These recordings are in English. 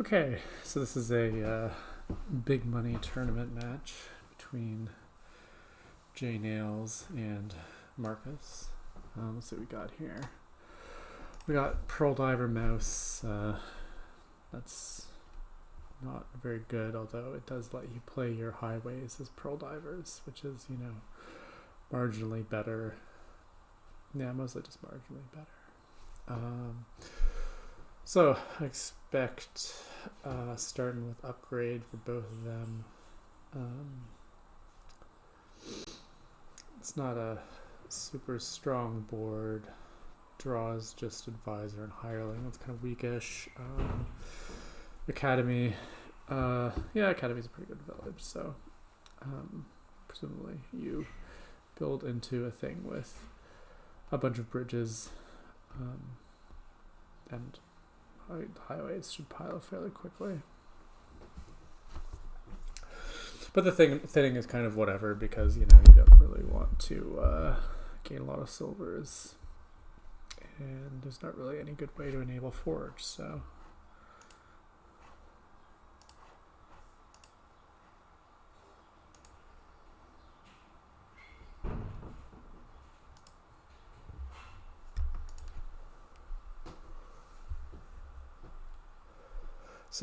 Okay, so this is a big money tournament match between JNails and Marcus. Let's see what we got here. We got Pearl Diver Mouse. That's not very good, although it does let you play your highways as Pearl Divers, which is, you know, marginally better. Yeah, mostly just marginally better. So I expect starting with upgrade for both of them. It's not a super strong board. Draws just advisor and hireling. That's kind of weakish. Academy. Yeah, Academy's a pretty good village. So presumably you build into a thing with a bunch of bridges, and highways should pile fairly quickly. But the thinning is kind of whatever, because you don't really want to gain a lot of silvers, and there's not really any good way to enable forge. So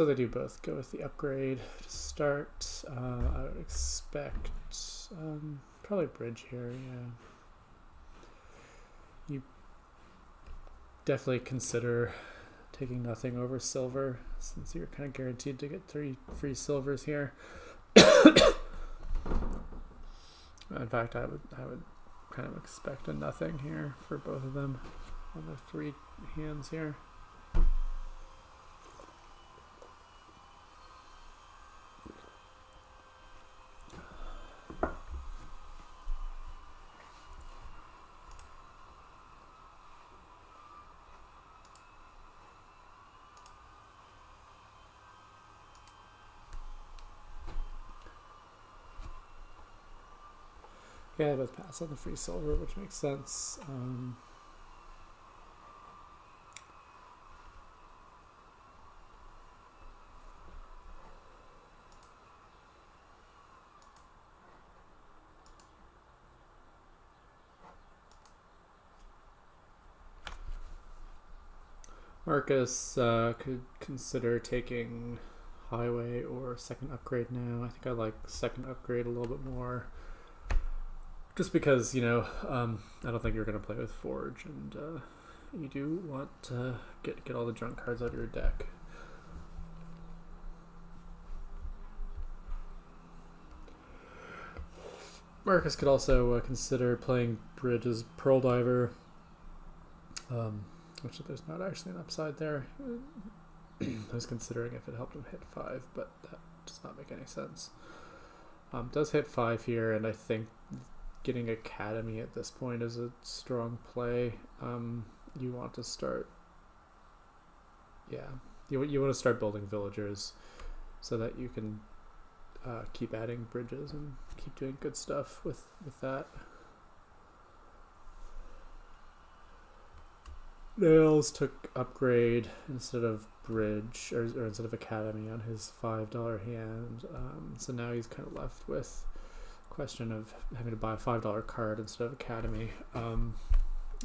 they do both go with the upgrade to start. I would expect probably bridge here, yeah. You definitely consider taking nothing over silver, since you're kind of guaranteed to get 3 free silvers here. In fact, I would kind of expect a nothing here for both of them on the 3 hands here. Yeah, I both pass on the free silver, which makes sense. Marcus could consider taking highway or second upgrade now. I think I like second upgrade a little bit more, just because I don't think you're going to play with forge, and you do want to get all the junk cards out of your deck. Marcus could also consider playing bridge as Pearl Diver, which there's not actually an upside there. I was considering if it helped him hit 5, but that does not make any sense. Does hit 5 here, and I think getting Academy at this point is a strong play. You want to start, you want to start building villagers so that you can keep adding bridges and keep doing good stuff with that. Nails took upgrade instead of bridge, or instead of Academy on his $5 hand. So now he's kind of left with question of having to buy a $5 card instead of Academy.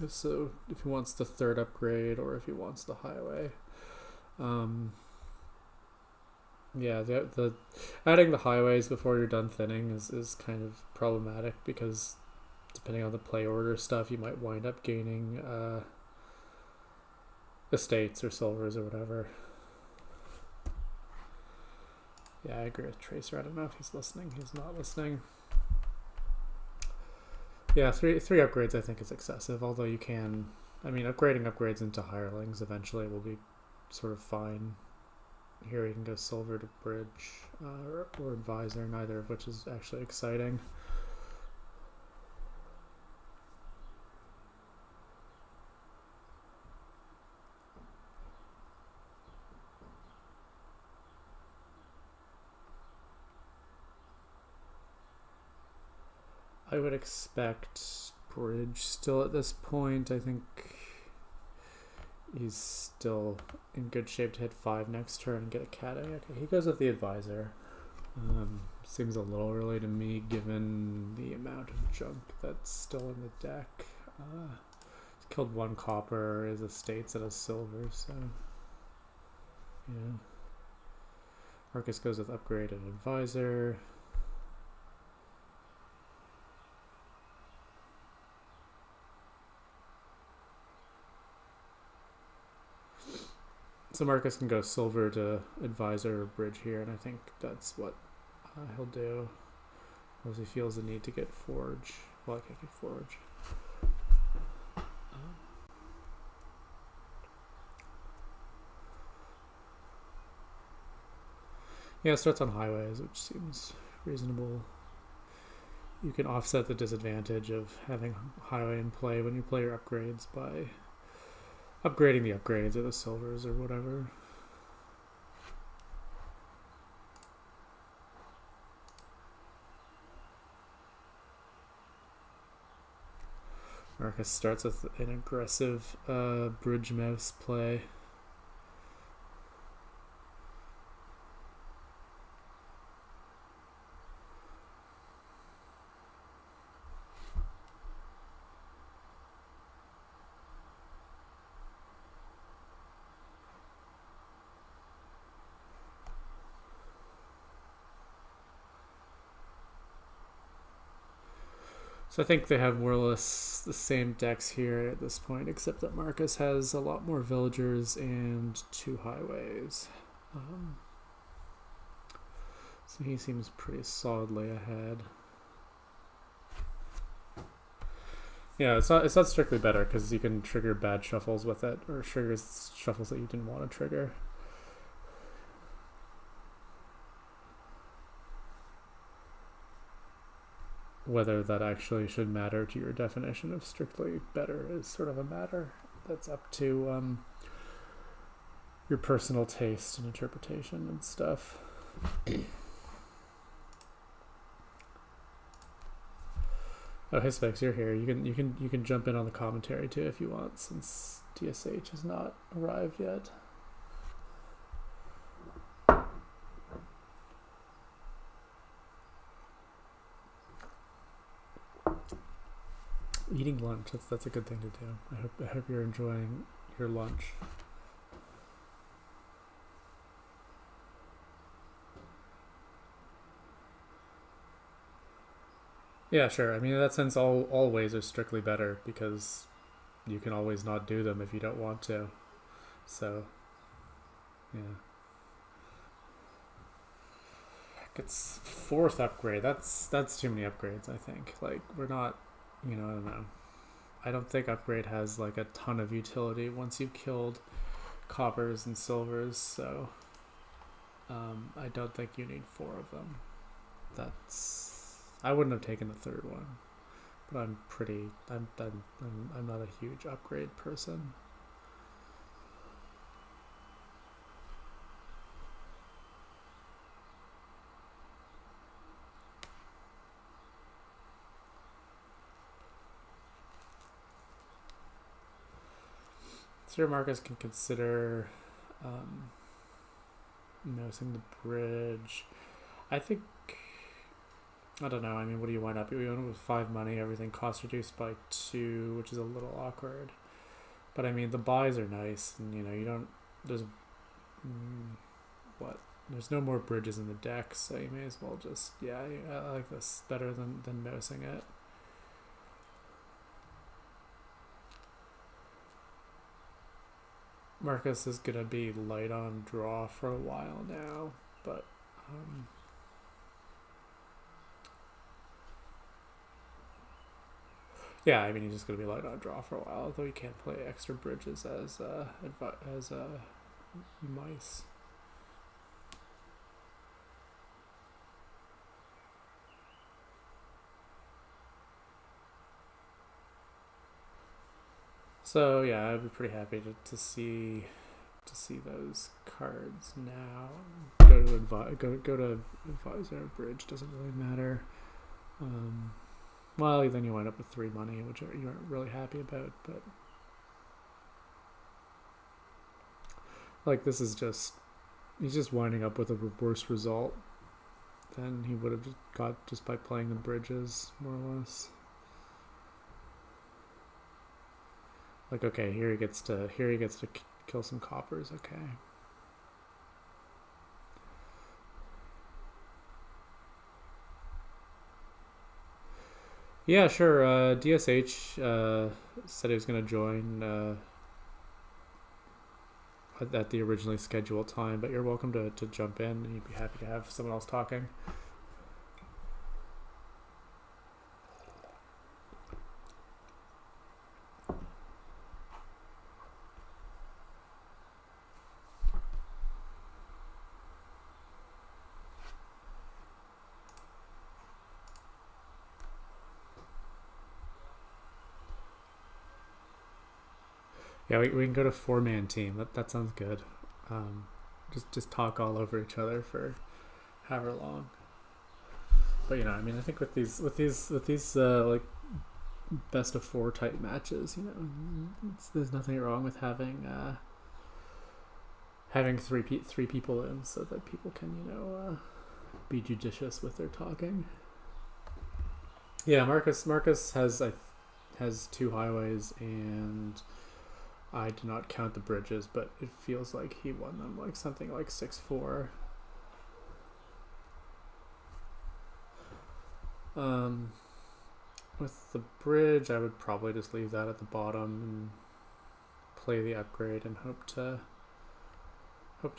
So if he wants the 3rd upgrade, or if he wants the highway, the adding the highways before you're done thinning is kind of problematic, because depending on the play order stuff, you might wind up gaining estates or silvers or whatever. Yeah, I agree with Tracer. I don't know if he's listening. He's not listening. Yeah, three upgrades I think is excessive, although you can, upgrading upgrades into hirelings eventually will be sort of fine. Here you can go silver to bridge, or advisor, neither of which is actually exciting. I would expect bridge still at this point. I think he's still in good shape to hit 5 next turn and get a cat A. Okay, he goes with the advisor. Seems a little early to me given the amount of junk that's still in the deck. He's killed 1 copper, his estate's at a silver, so yeah. Marcus goes with upgrade and advisor. So Marcus can go silver to advisor or bridge here, and I think that's what he'll do. As he feels the need to get forge. Well, I can't get forge. Yeah, it starts on highways, which seems reasonable. You can offset the disadvantage of having highway in play when you play your upgrades by upgrading the upgrades or the silvers or whatever. Marcus starts with an aggressive bridge mouse play. So I think they have more or less the same decks here at this point, except that Marcus has a lot more villagers and 2 highways. So he seems pretty solidly ahead. Yeah, it's not strictly better because you can trigger bad shuffles with it, or trigger shuffles that you didn't want to trigger. Whether that actually should matter to your definition of strictly better is sort of a matter that's up to your personal taste and interpretation and stuff. Oh, Hispex, you're here. You can jump in on the commentary too if you want, since DSH has not arrived yet. Eating lunch, that's a good thing to do. I hope you're enjoying your lunch. Yeah, sure. I mean, in that sense, all ways are strictly better because you can always not do them if you don't want to. So, yeah. It's 4th upgrade. That's too many upgrades, I think. Like, we're not, I don't know. I don't think upgrade has like a ton of utility once you've killed coppers and silvers, so I don't think you need 4 of them. I wouldn't have taken the 3rd one, but I'm not a huge upgrade person. Sir Marcus can consider nosing the bridge. I don't know. I mean, what do you wind up? You wind up with 5 money, everything cost reduced by 2, which is a little awkward. But I mean, the buys are nice, and you don't. There's There's no more bridges in the deck, so you may as well just I like this better than nosing it. Marcus is gonna be light on draw for a while now, but yeah, I mean he's just gonna be light on draw for a while, although he can't play extra bridges as mice. So yeah, I'd be pretty happy to see those cards now. Go to advisor or bridge, doesn't really matter. Well, then you wind up with 3 money, which you aren't really happy about, but Like, this is just... He's just winding up with a worse result than he would have got just by playing the bridges, more or less. Like, okay, here he gets to kill some coppers, okay. Yeah, sure. DSH said he was going to join at the originally scheduled time, but you're welcome to jump in, and you'd be happy to have someone else talking. Yeah, we can go to 4-man team. That sounds good. Just talk all over each other for however long. But you know, I mean, I think with these like best of 4 type matches, you know, there's nothing wrong with having three people in so that people can, you know, be judicious with their talking. Yeah, Marcus has 2 highways, and I did not count the bridges, but it feels like he won them like something like 6-4. With the bridge, I would probably just leave that at the bottom and play the upgrade and hope to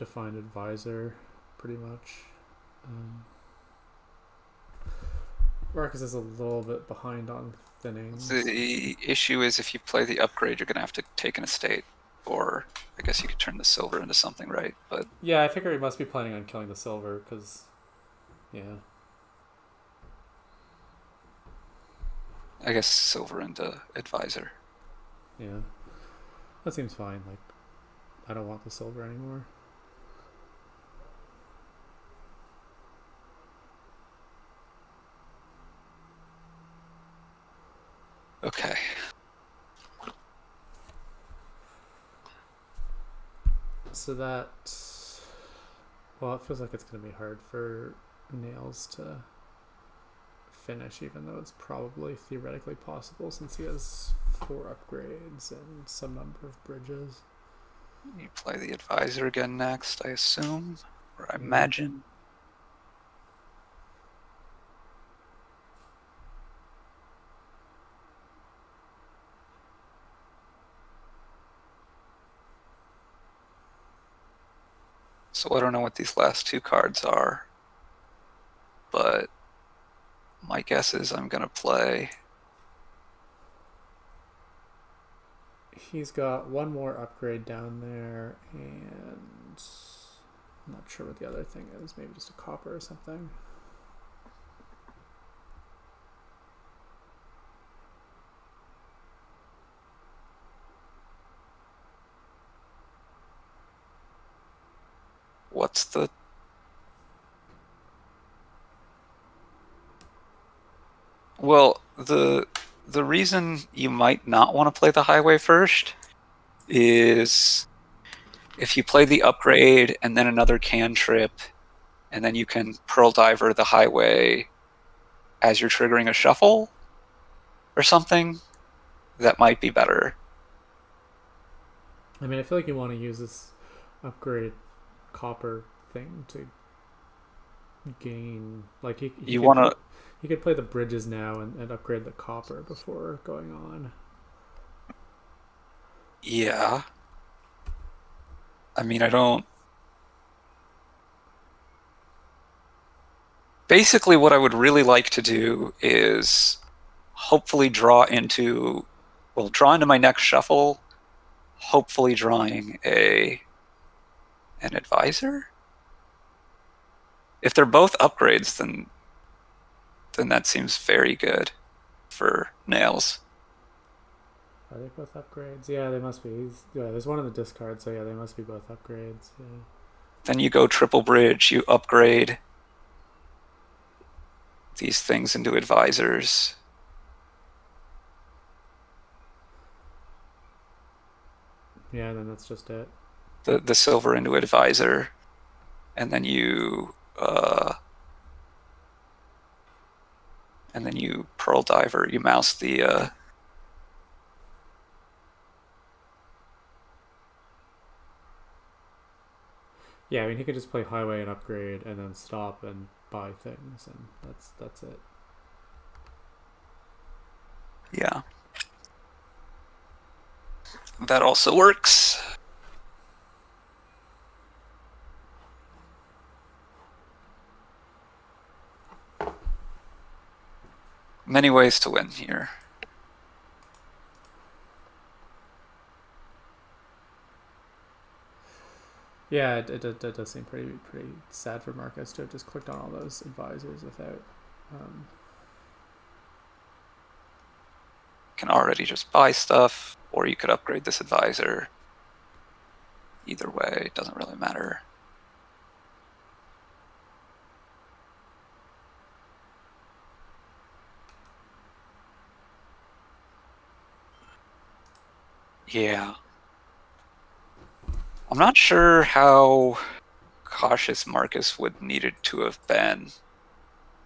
find advisor, pretty much. Marcus is a little bit behind on thinnings. The issue is if you play the upgrade, you're going to have to take an estate, or I guess you could turn the silver into something, right? But yeah, I figure he must be planning on killing the silver, because, yeah. I guess silver into advisor. Yeah. That seems fine. Like, I don't want the silver anymore. Okay. So that... Well, it feels like it's going to be hard for Nails to finish, even though it's probably theoretically possible since he has 4 upgrades and some number of bridges. You play the advisor again next, I assume, or I imagine. So I don't know what these last 2 cards are, but my guess is I'm going to play... He's got 1 more upgrade down there, and I'm not sure what the other thing is. Maybe just a copper or something. What's the... Well, the reason you might not want to play the highway first is if you play the upgrade and then another cantrip, and then you can Pearl Diver the highway as you're triggering a shuffle or something, that might be better. I mean, I feel like you want to use this upgrade copper thing to gain... Like, he could play the bridges now and upgrade the copper before going on. Yeah. I mean, I don't... Basically, what I would really like to do is hopefully draw into my next shuffle, hopefully drawing an advisor. If they're both upgrades, then that seems very good for Nails. Are they both upgrades? Yeah, they must be. There's 1 in the discard, so yeah, they must be both upgrades. Yeah. Then you go triple bridge, you upgrade these things into advisors. Yeah, then that's just it. the silver into advisor, and then you pearl diver. You mouse the. Yeah, I mean he could just play highway and upgrade, and then stop and buy things, and that's it. Yeah, that also works. Many ways to win here. Yeah, it does seem pretty sad for Marcus to have just clicked on all those advisors without. Can already just buy stuff, or you could upgrade this advisor. Either way, it doesn't really matter. Yeah. I'm not sure how cautious Marcus would needed to have been,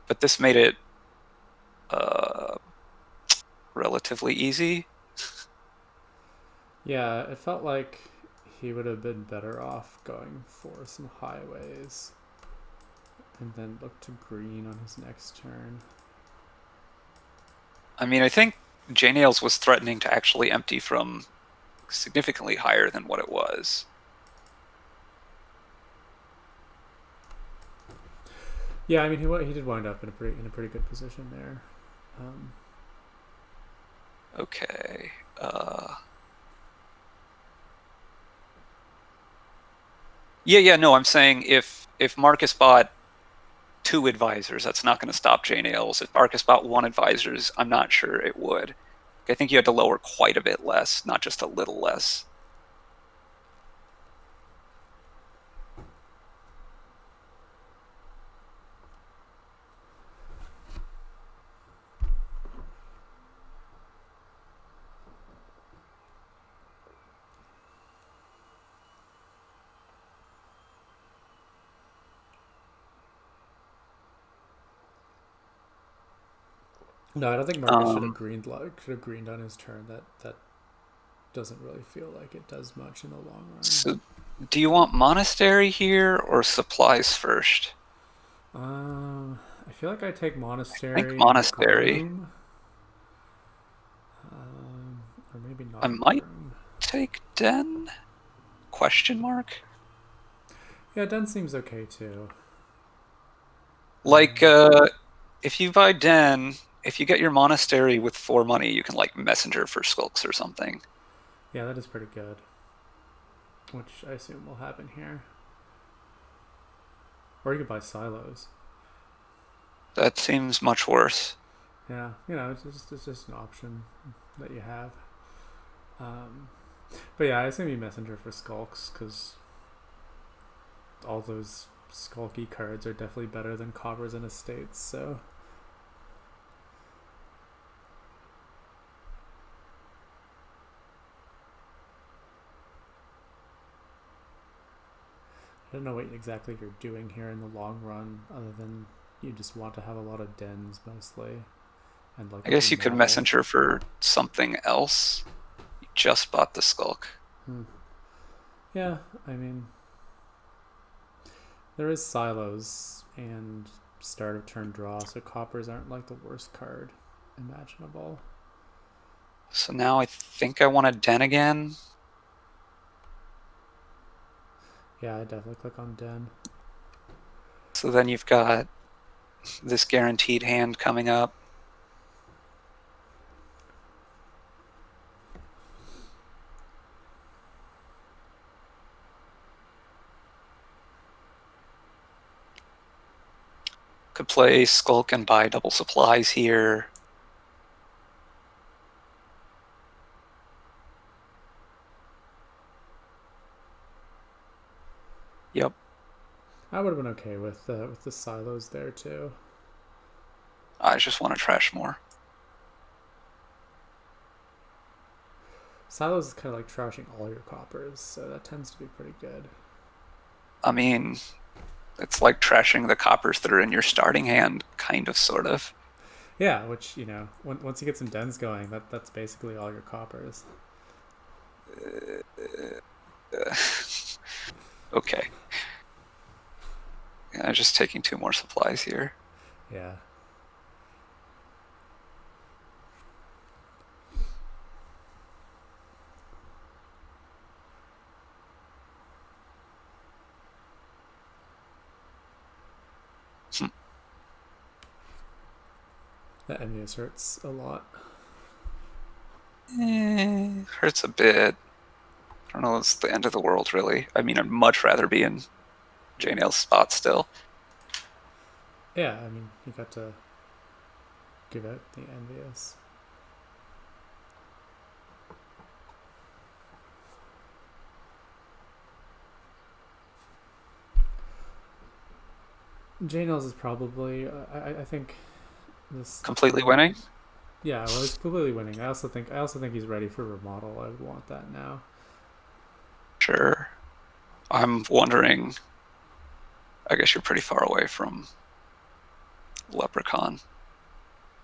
but this made it relatively easy. Yeah, it felt like he would have been better off going for some highways and then look to green on his next turn. I mean, I think JNails was threatening to actually empty from significantly higher than what it was. Yeah, I mean he did wind up in a pretty good position there. Okay. Yeah. No, I'm saying if Marcus bought 2 advisors, that's not going to stop JNails. If Marcus bought 1 advisors, I'm not sure it would. I think you had to lower quite a bit less, not just a little less. No, I don't think Marcus should have greened on his turn. That doesn't really feel like it does much in the long run. So, do you want monastery here or supplies first? I feel like I take monastery. I think monastery. Groom. Or maybe not. I might groom. take Den? Question mark? Yeah, Den seems okay too. Like, if you buy Den, if you get your monastery with 4 money, you can like messenger for skulks or something. Yeah, that is pretty good. Which I assume will happen here. Or you could buy silos. That seems much worse. Yeah, it's just an option that you have. But yeah, I assume you messenger for skulks because all those skulky cards are definitely better than coppers and estates. So I don't know what exactly you're doing here in the long run, other than you just want to have a lot of dens mostly, and like. I guess you could messenger for something else. You just bought the skulk. Yeah, I mean, there is silos and start of turn draw, so coppers aren't like the worst card imaginable. So now I think I want a Den again. Yeah, I definitely click on Den. So then you've got this guaranteed hand coming up. Could play Skulk and buy double supplies here. Yep. I would have been okay with the silos there too. I just want to trash more. Silos is kind of like trashing all your coppers, so that tends to be pretty good. I mean, it's like trashing the coppers that are in your starting hand, kind of, sort of. Yeah, which once you get some dens going, that's basically all your coppers. Okay. Yeah, just taking 2 more supplies here. Yeah. That envious hurts a lot. Hurts a bit. I don't know, it's the end of the world, really. I mean, I'd much rather be in JNails' spot still. Yeah, I mean, you got to give out the envious. JNails is probably, I think this Completely winning? Yeah, well, he's completely winning. I also think he's ready for remodel. I would want that now. Sure. I'm wondering, I guess you're pretty far away from Leprechaun.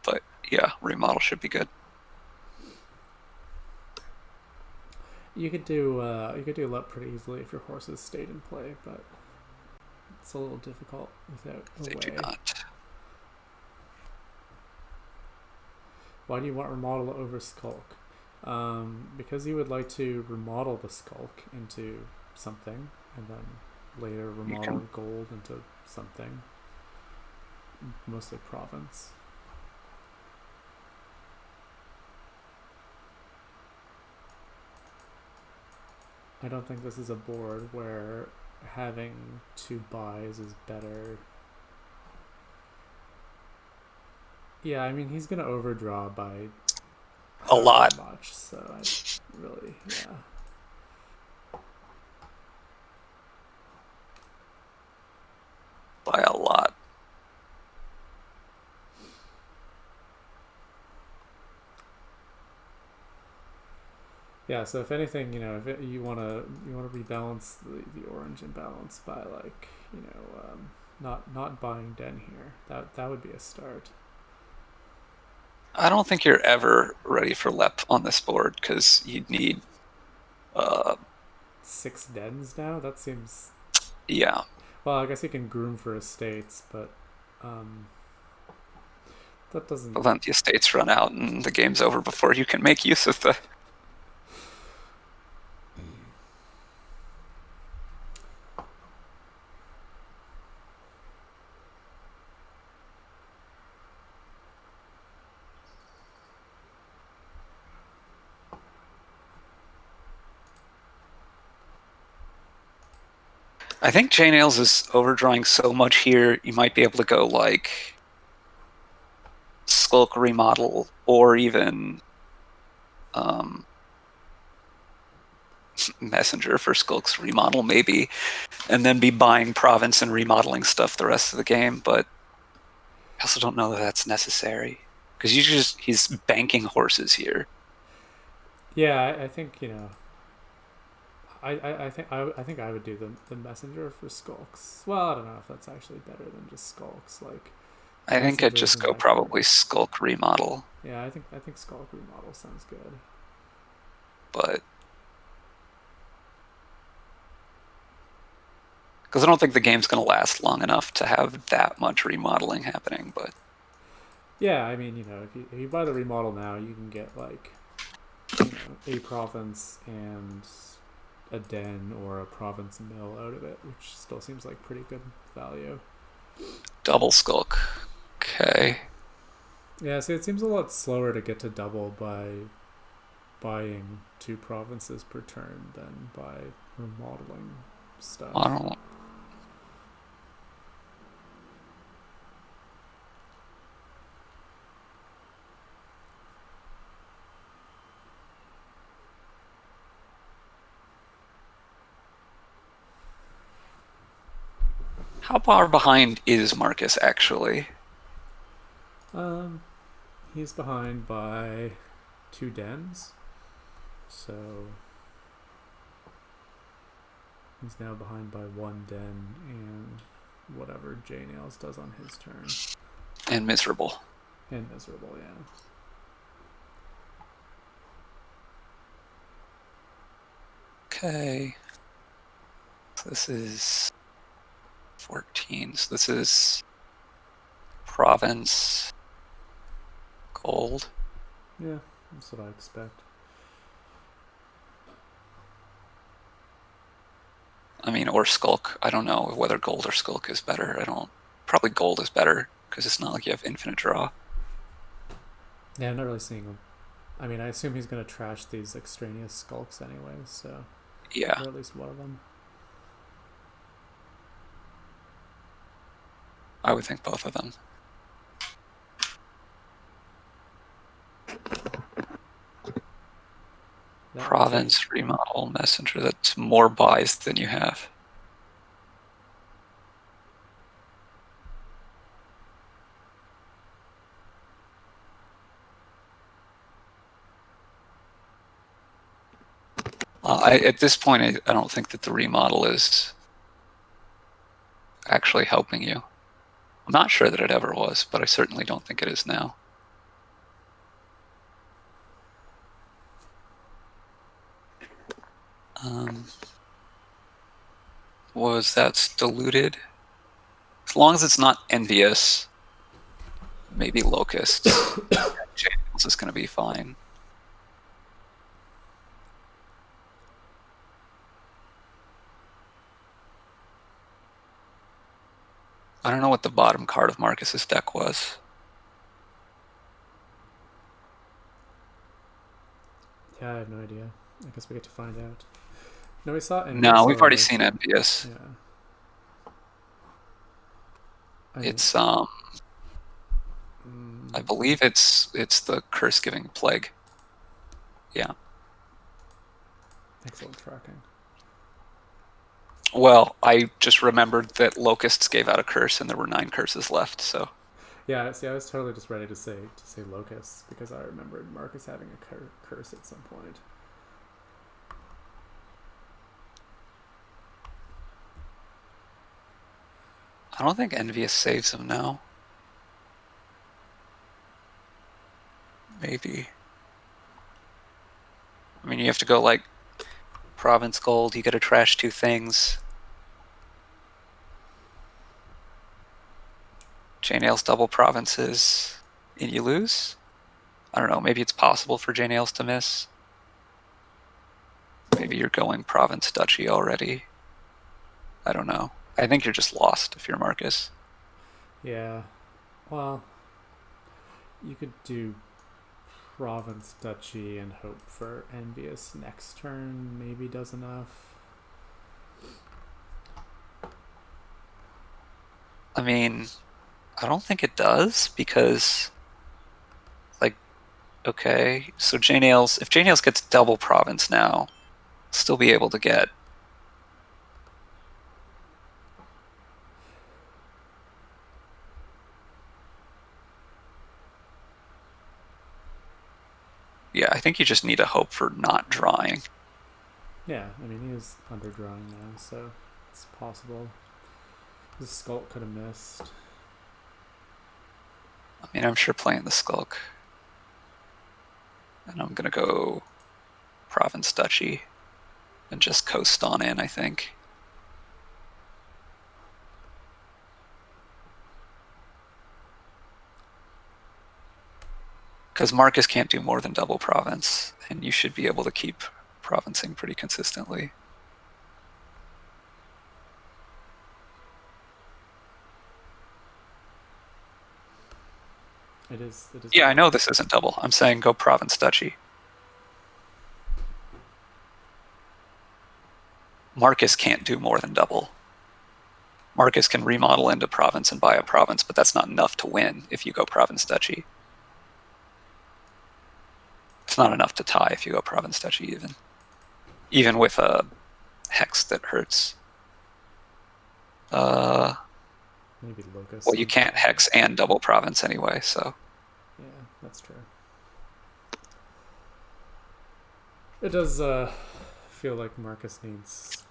But yeah, remodel should be good. You could do Lep pretty easily if your horses stayed in play, but it's a little difficult without a They way. do not. Why do you want remodel over Skulk? Because you would like to remodel the Skulk into something, and then later remodel gold into something. Mostly province. I don't think this is a board where having 2 buys is better. Yeah, I mean, he's going to overdraw by a lot. Much, so I really, yeah. By a lot. Yeah, so if anything, you wanna rebalance the orange imbalance by not buying Den here. That would be a start. I don't think you're ever ready for Lep on this board because you'd need 6 Dens now. That seems. Yeah. Well, I guess you can groom for estates, but that doesn't. But then the estates run out and the game's over before you can make use of the. I think JNails is overdrawing so much here, you might be able to go like Skulk remodel or even Messenger for Skulk's remodel, maybe, and then be buying province and remodeling stuff the rest of the game. But I also don't know that that's necessary because he's banking horses here. Yeah, I think I think I would do the messenger for Skulks. Well, I don't know if that's actually better than just Skulks. Like, I think I'd just go probably Skulk remodel. Yeah, I think Skulk remodel sounds good. But because I don't think the game's going to last long enough to have that much remodeling happening. But yeah, I mean, if you buy the remodel now, you can get like a province and a den or a province mill out of it, which still seems like pretty good value. Double Skulk. Okay. Yeah, see, it seems a lot slower to get to double by buying 2 provinces per turn than by remodeling stuff. I don't. How far behind is Marcus actually? He's behind by 2 dens. So he's now behind by 1 den and whatever JNails does on his turn. And miserable. And miserable, yeah. Okay. So this is 14. So this is province gold. Yeah, that's what I expect. I mean, or skulk. I don't know whether gold or skulk is better. Probably gold is better because it's not like you have infinite draw. Yeah, I'm not really seeing him. I mean, I assume he's going to trash these extraneous skulks anyway, so... Yeah. Or at least one of them. I would think both of them. Province, remodel, messenger. That's more buys than you have. At this point, I don't think that the remodel is actually helping you. I'm not sure that it ever was, but I certainly don't think it is now. Was that's diluted? As long as it's not envious, maybe locusts. JNails is going to be fine. I don't know what the bottom card of Marcus's deck was. Yeah, I have no idea. I guess we get to find out. No, we saw envious. No, we've already seen envious. Yeah. It's I believe it's the curse-giving plague. Yeah. Excellent tracking. Well, I just remembered that locusts gave out a curse, and there were 9 curses left. So. Yeah. See, I was totally just ready to say locusts because I remembered Marcus having a curse at some point. I don't think envious saves him now. Maybe. I mean, you have to go like province gold. You got to trash 2 things. JNails double provinces, and you lose. I don't know. Maybe it's possible for JNails to miss. Maybe you're going province duchy already. I don't know. I think you're just lost if you're Marcus. Yeah. Well, you could do province duchy and hope for envious next turn. Maybe does enough. I mean, I don't think it does because, like, okay, so JNails, if JNails gets double province now, still be able to get. Yeah, I think you just need a hope for not drawing. Yeah, I mean, he is underdrawing now, so it's possible. The Skulk could have missed. I mean, I'm sure playing the Skulk. And I'm going to go province duchy and just coast on in, I think. Because Marcus can't do more than double province, and you should be able to keep provincing pretty consistently. It is. Yeah, I know this isn't double. I'm saying go province duchy. Marcus can't do more than double. Marcus can remodel into province and buy a province, but that's not enough to win if you go province duchy. It's not enough to tie if you go province duchy even with a hex that hurts. Maybe locust. Well, you can't hex and double province anyway, so. Yeah, that's true. It does feel like Marcus needs,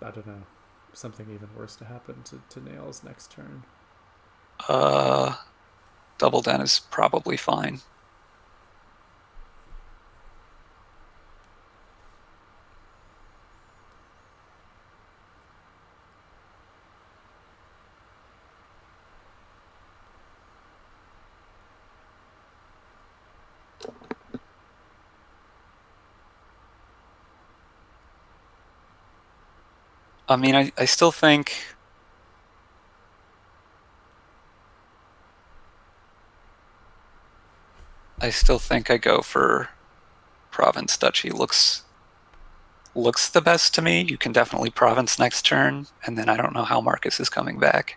I don't know, something even worse to happen to Nails next turn. Double Den is probably fine. I mean, I still think I go for Province Duchy. Looks the best to me. You can definitely Province next turn, and then I don't know how Marcus is coming back.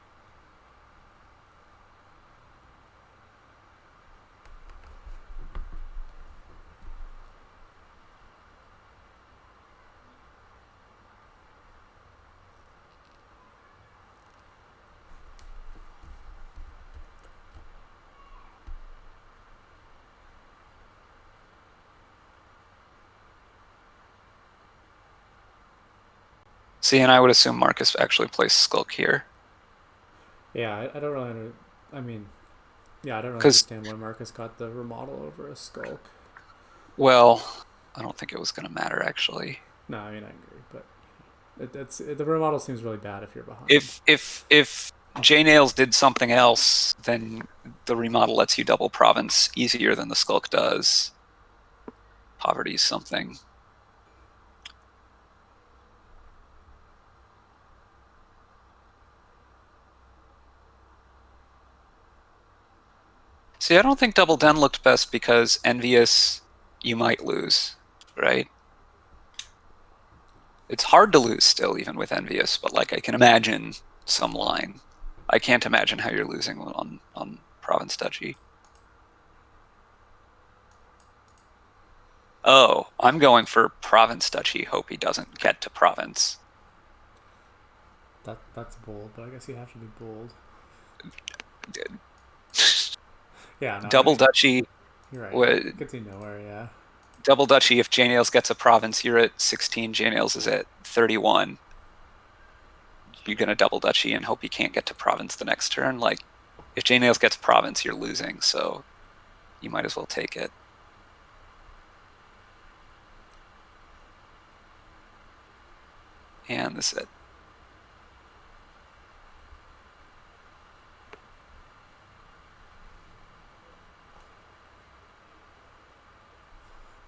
See, and I would assume Marcus actually plays Skulk here. Yeah, I don't really. I mean, yeah, I don't really Because, understand why Marcus got the remodel over a Skulk. well, I don't think it was going to matter, actually. No, I mean, I agree, but the remodel seems really bad if you're behind. If JNails did something else, then the remodel lets you double Province easier than the Skulk does. Poverty's something. See, I don't think Double Den looked best because Envious, you might lose, right? It's hard to lose still, even with Envious, but like I can imagine some line. I can't imagine how you're losing on Province Duchy. Oh, I'm going for Province Duchy. Hope he doesn't get to Province. That's bold, but I guess you have to be bold. Yeah, no, Double Duchy. you're right. What, It gets you nowhere. Yeah. Double Duchy, if JNails gets a Province, you're at 16, JNails is at 31. You're going to Double Duchy and hope you can't get to Province the next turn. Like, if JNails gets Province, you're losing, so you might as well take it. And this is it.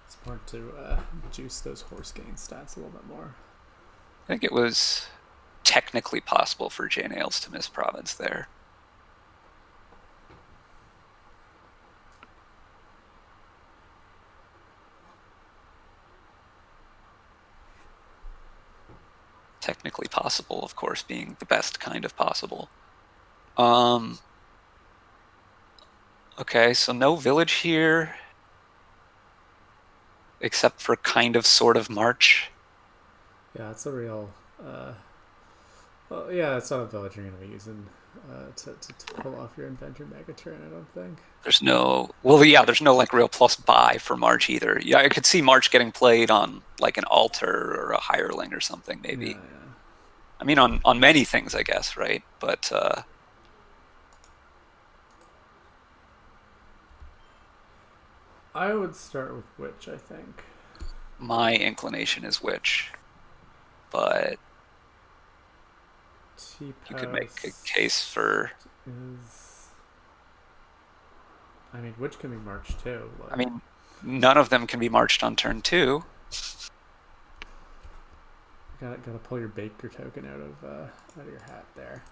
It's important to juice those horse gain stats a little bit more. I think it was technically possible for JNails to miss Province there. Technically possible, of course, being the best kind of possible. Okay, so no village here, except for kind of sort of March. Yeah, it's a real. Well, yeah, it's not a village you're going to be using to pull off your inventor megaturn. I don't think. There's no, well, yeah, there's no like real plus buy for March either. Yeah, I could see March getting played on like an altar or a hireling or something, maybe. Yeah. I mean, on many things, I guess, right? But I would start with Witch, I think. my inclination is Witch, but you could make a case for. Is. I mean, Witch can be March too. I mean, none of them can be marched on turn 2. Gotta pull your Baker token out of your hat there.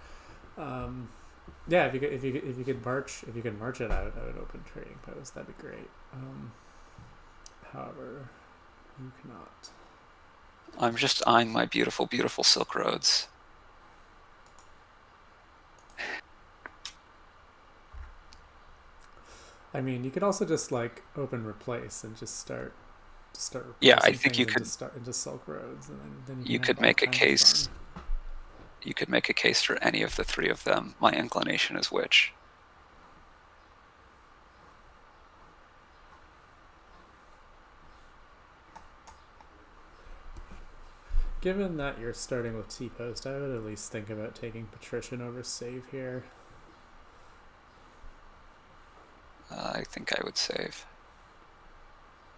Yeah, if you could march it out, I would open trading post. That'd be great. However, you cannot. I'm just eyeing my beautiful, beautiful Silk Roads. I mean, you could also just like open replace and just start Yeah, I think you could start into Silk Roads, and then you could make a case. You could make a case for any of the 3 of them. My inclination is Witch. Given that you're starting with T-post, I would at least think about taking patrician over save here. I think I would save.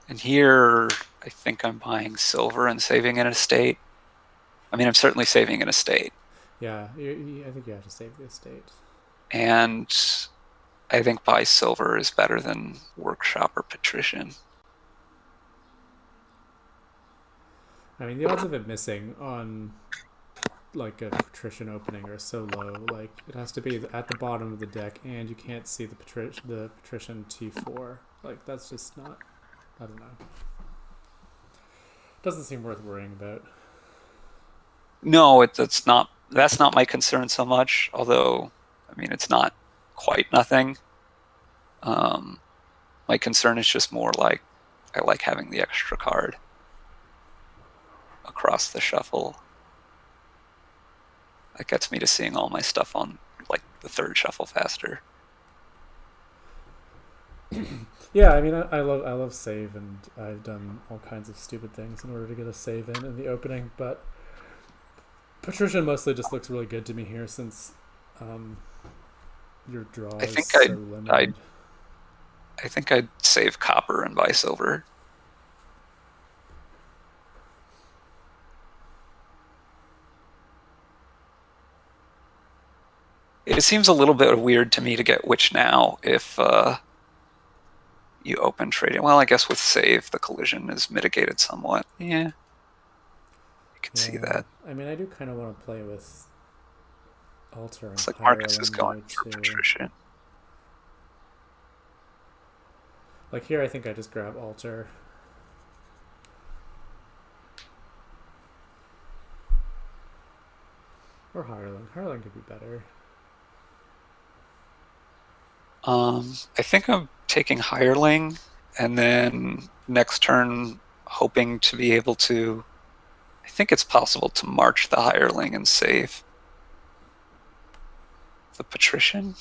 And here, I think I'm buying silver and saving an estate. I mean, I'm certainly saving an estate. Yeah, I think you have to save the estate. And I think buy silver is better than workshop or patrician. I mean, the odds of it missing on like a patrician opening are so low. Like it has to be at the bottom of the deck, and you can't see the patrician T4. Like that's just not. I don't know. Doesn't seem worth worrying about. No, that's not my concern so much. Although, I mean, it's not quite nothing. My concern is just more like I like having the extra card across the shuffle. That gets me to seeing all my stuff on like the third shuffle faster. Yeah, I mean, I love save, and I've done all kinds of stupid things in order to get a save in the opening. But patrician mostly just looks really good to me here since your draw is so limited. I think I'd save copper and buy silver. It seems a little bit weird to me to get which now if you open trading. Well, I guess with save, the collision is mitigated somewhat. Yeah, you can see that. I mean, I do kind of want to play with altar and it's like Marcus is going for too. patrician. Like here, I think I just grab altar. Or hireling. Hireling could be better. I think I'm taking hireling, and then next turn hoping to be able to. I think it's possible to march the hireling and save the patrician.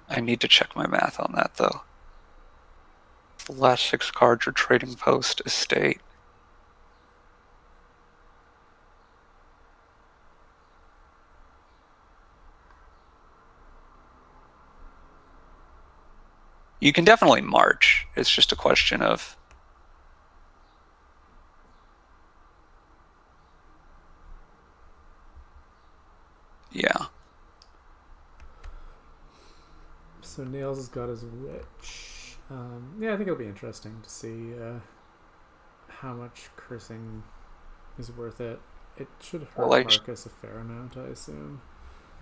I need to check my math on that though. The last 6 cards are trading post estate. You can definitely march. It's just a question of. Yeah. So Nails has got his witch. Yeah, I think it'll be interesting to see how much cursing is worth it. It should hurt Marcus a fair amount, I assume.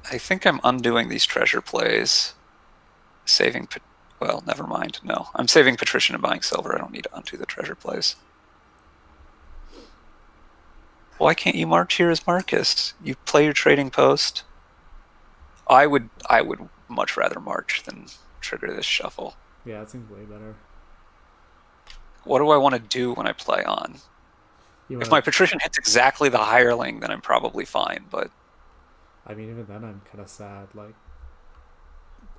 I think I'm undoing these treasure plays. Saving. Well, never mind. No, I'm saving patrician and buying silver. I don't need to undo the treasure plays. Why can't you march here as Marcus? You play your trading post. I would much rather march than trigger this shuffle. Yeah, it seems way better. What do I want to do when I play on? If my patrician hits exactly the hireling, then I'm probably fine. But I mean, even then, I'm kind of sad. Like,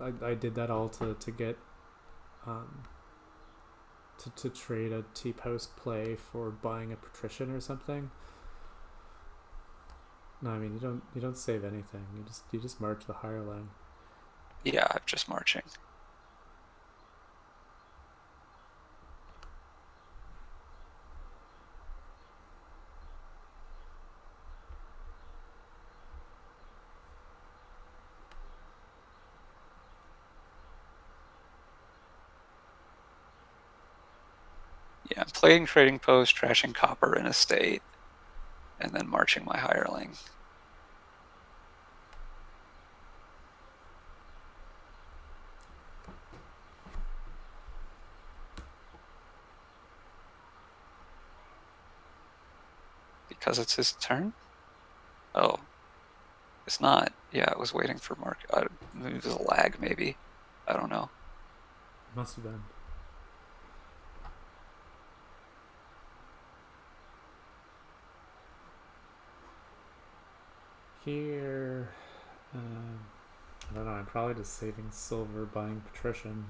I did that all to get to trade a T-post play for buying a patrician or something. No, I mean you don't save anything. You just march the hireling. Yeah, I'm just marching. Yeah, I'm playing trading post, trashing copper in estate, and then marching my hireling. Because it's his turn? Oh. It's not. Yeah, I was waiting for Mark. It was a lag, maybe. I don't know. Must have been. Here, I don't know. I'm probably just saving silver, buying patrician.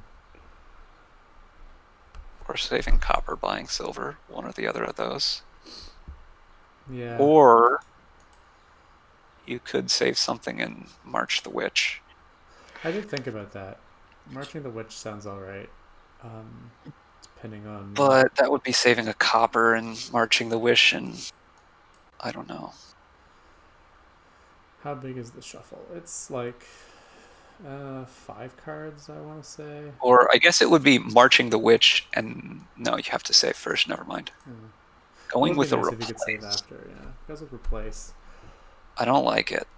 Or saving copper, buying silver. One or the other of those. Yeah. Or you could save something and march the witch. I did think about that. Marching the Witch sounds alright. Depending on what. But that would be saving a copper and marching the witch, and I don't know. How big is the shuffle? It's like 5 cards, I want to say. Or I guess it would be marching the witch, and no, you have to save first. Never mind. It Going would be with a nice if you could save replace. after, yeah. It goes with replace. I don't like it.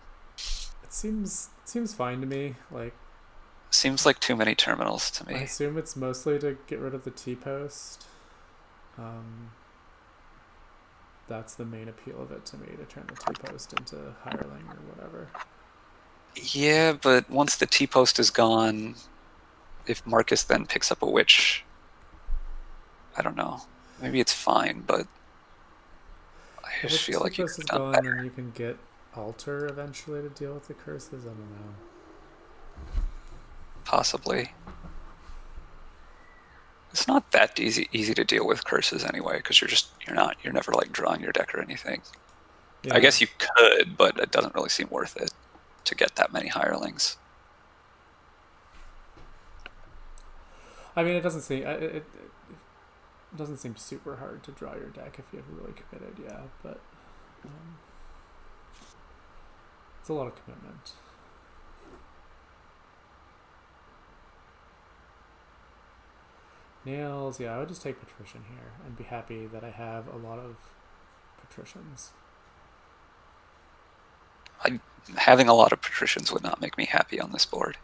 It seems fine to me. Like, Seems like too many terminals to I me. assume it's mostly to get rid of the T post. Um, that's the main appeal of it to me, to turn the T post into hireling or whatever. Yeah, but once the T-post is gone, if Marcus then picks up a witch, I don't know. Maybe it's fine, but I If just its feel T like you post could is have done gone, better. then you can get Alter eventually to deal with the curses. I don't know. Possibly. It's not that easy to deal with curses anyway, because you're never like drawing your deck or anything. I Yeah. guess you could, but it doesn't really seem worth it to get that many hirelings. I mean, it doesn't seem it doesn't seem super hard to draw your deck if you're really committed. Yeah, but it's a lot of commitment. Nails, yeah, I would just take Patrician here and be happy that I have a lot of Patricians. Having a lot of patricians would not make me happy on this board.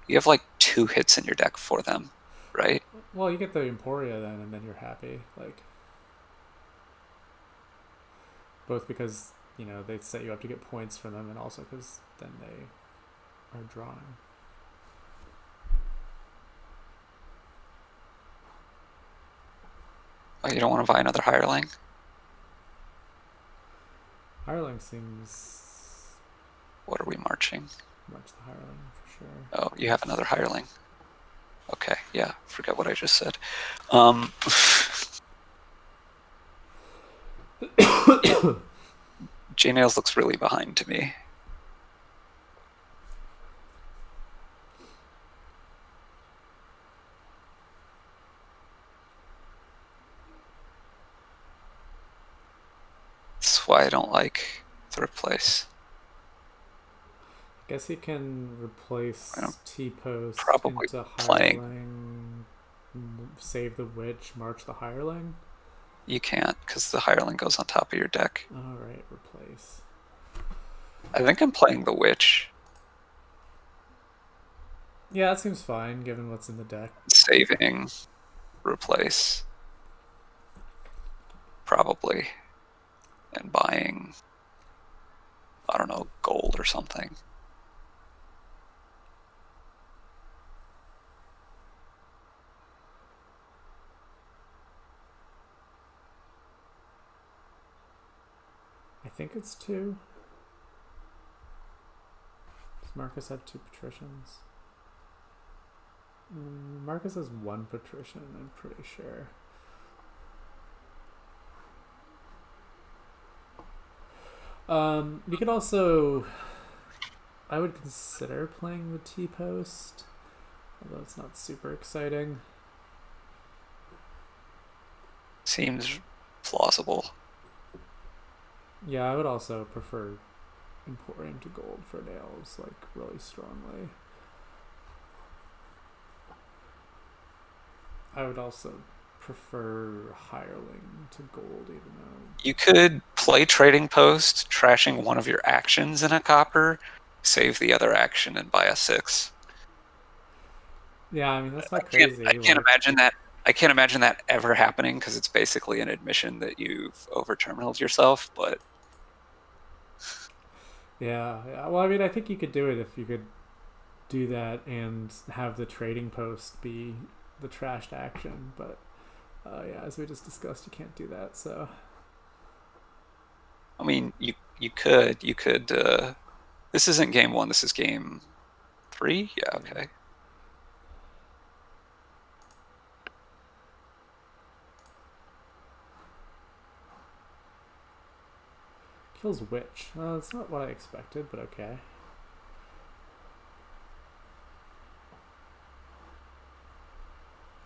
You have like 2 hits in your deck for them, right? Well, you get the Emporia then, and then you're happy. Like, both because, they set you up to get points from them, and also because then they are drawing. Oh, you don't want to buy another hireling? Hireling seems What are we marching? much the hireling for sure. Oh, you have another hireling. Okay, yeah, forget what I just said. JNails looks really behind to me. That's why I don't like the replace. I guess he can I'm replace T post probably into playing. hireling, save the witch, march the hireling. You can't, because the hireling goes on top of your deck. Alright, replace. I think I'm playing the witch. Yeah, that seems fine given what's in the deck. Saving, replace. Probably. And buying, I don't know, gold or something. I think it's 2. Does Marcus have 2 patricians? Marcus has 1 patrician, I'm pretty sure. You could also... I would consider playing the T-post, although it's not super exciting. Seems plausible. Yeah, I would also prefer Emporium to gold for nails, like, really strongly. I would also prefer hireling to gold, even though... You could play Trading Post, trashing one of your actions in a copper, save the other action, and buy a 6. Yeah, I mean, that's not I crazy. can't Like, imagine that. I can't imagine that ever happening because it's basically an admission that you've over-terminaled yourself. But yeah. Well, I mean, I think you could do it if you could do that and have the trading post be the trashed action. But yeah, as we just discussed, you can't do that. So I mean, you could. This isn't game 1. This is game 3. Yeah. Okay. Kills Witch. That's not what I expected, but okay.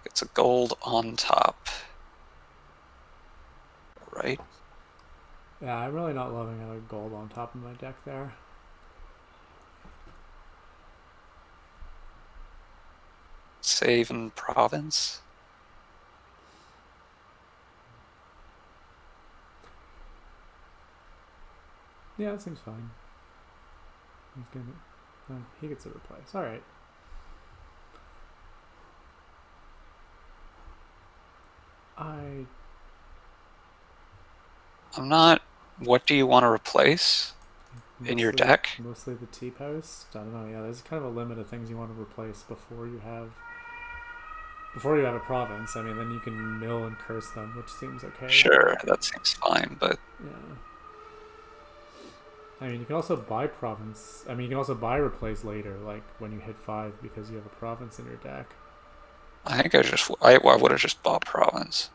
It's a gold on top. Right? Yeah, I'm really not loving having gold on top of my deck there. Save in province. Yeah, it seems fine. He's gonna. He gets a replace. All right. I'm not. What do you want to replace in your deck? Mostly the T-post. I don't know. Yeah, there's kind of a limit of things you want to replace before you have a province. I mean, then you can mill and curse them, which seems okay. Sure, that seems fine, but yeah. I mean, you can also buy province. I mean, you can also buy replace later, like when you hit 5, because you have a province in your deck. I think I would have just bought province.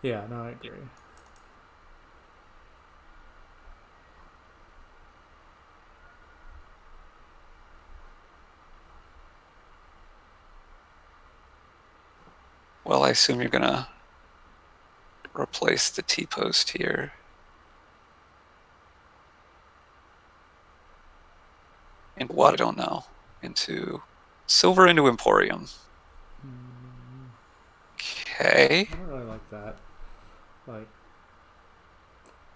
Yeah, no, I agree. Well, I assume you're gonna replace the T-post here. And what? I don't know. Into silver into Emporium. Okay. I don't really like that. Like,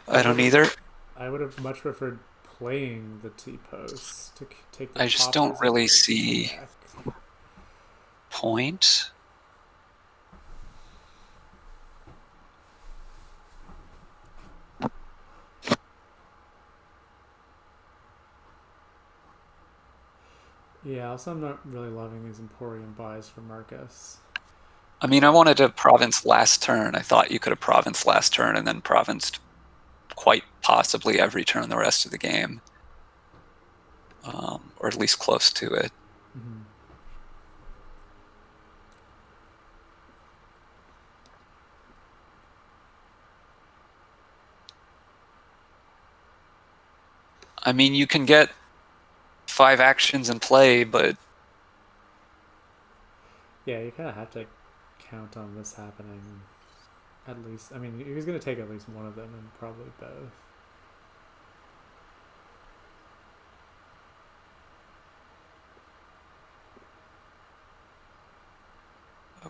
I don't either. I would have much preferred playing the T-post to take the I just don't really see deck. point. Yeah, also I'm not really loving these Emporium buys for Marcus. I mean, I wanted to province last turn. I thought you could have provinced last turn and then provinced quite possibly every turn the rest of the game. Or at least close to it. Mm-hmm. I mean, you can get 5 actions in play, but yeah, you kind of have to count on this happening. At least, I mean, he's going to take at least one of them and probably both.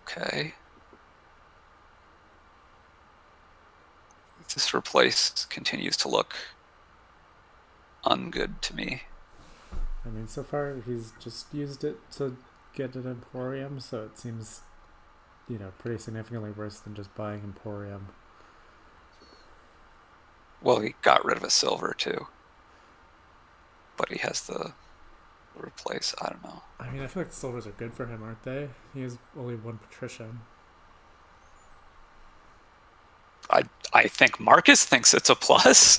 okay. This replace continues to look ungood to me. I mean, so far he's just used it to get an Emporium, so it seems, pretty significantly worse than just buying Emporium. Well, he got rid of a silver too, but he has the replace. I don't know. I mean, I feel like the silvers are good for him, aren't they? He has only one patrician. I think Marcus thinks it's a plus.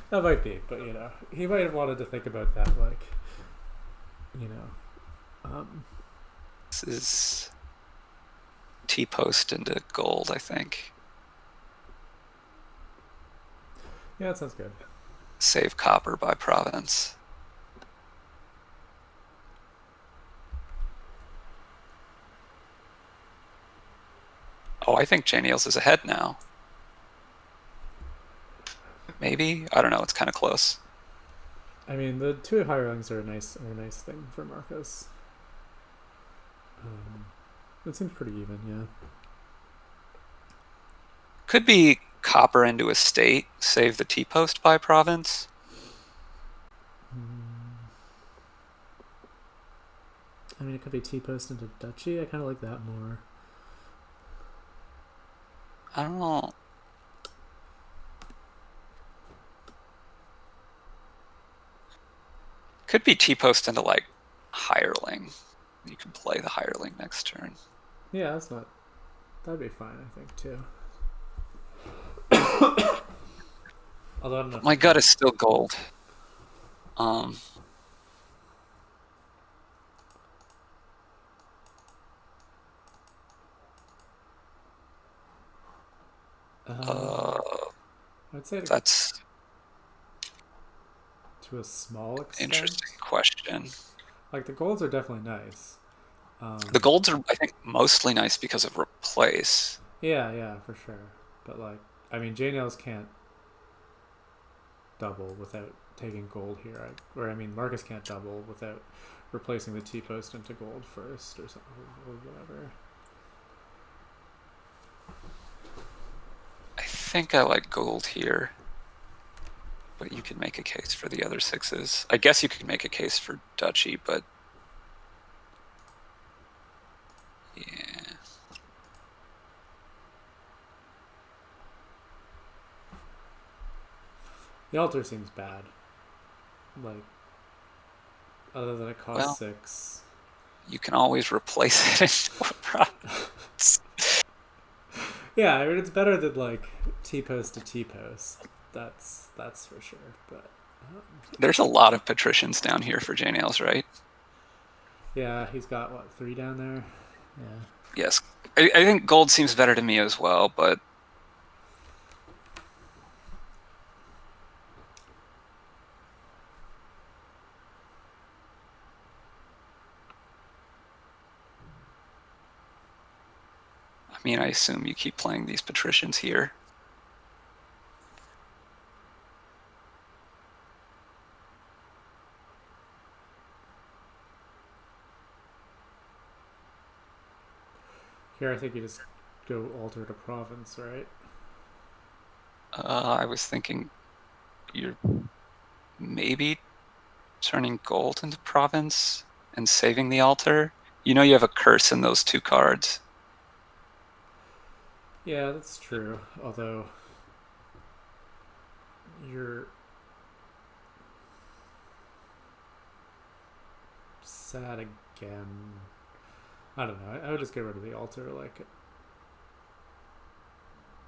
That might be, but he might have wanted to think about that, like, This is T-post into gold, I think. Yeah, that sounds good. Save copper by province. Oh, I think JNails is ahead now. Maybe? I don't know. It's kind of close. I mean, the 2 hirelings are a nice thing for Marcus. It seems pretty even, yeah. Could be copper into a state, save the T-post by province. I mean, it could be T-post into duchy. I kind of like that more. I don't know. Could be T-post into like hireling. You can play the hireling next turn. Yeah, that'd be fine, I think, too. Although I don't know. My gut is still gold. I'd say That's to a small an extent. interesting question. Like the golds are definitely nice. The golds are, I think, mostly nice because of replace. Yeah, for sure. But like, I mean, JNails can't double without taking gold here. Or I mean, Marcus can't double without replacing the T post into gold first or something or whatever. I think I like gold here, but you could make a case for the other 6s. I guess you could make a case for duchy, but yeah. The altar seems bad. Like, other than it costs Well, 6. you can always replace it into a province. Yeah, I mean it's better than like T post to T post. That's for sure. But There's a lot of patricians down here for JNails, right? yeah, he's got what 3 down there. Yeah. Yes. I think gold seems better to me as well, but I mean, I assume you keep playing these patricians here. Here, I think you just go alter to province, right? I was thinking you're maybe turning gold into province and saving the altar. You know you have a curse in those 2 cards. Yeah, that's true. Although you're sad again. I don't know. I would just get rid of the altar. Like,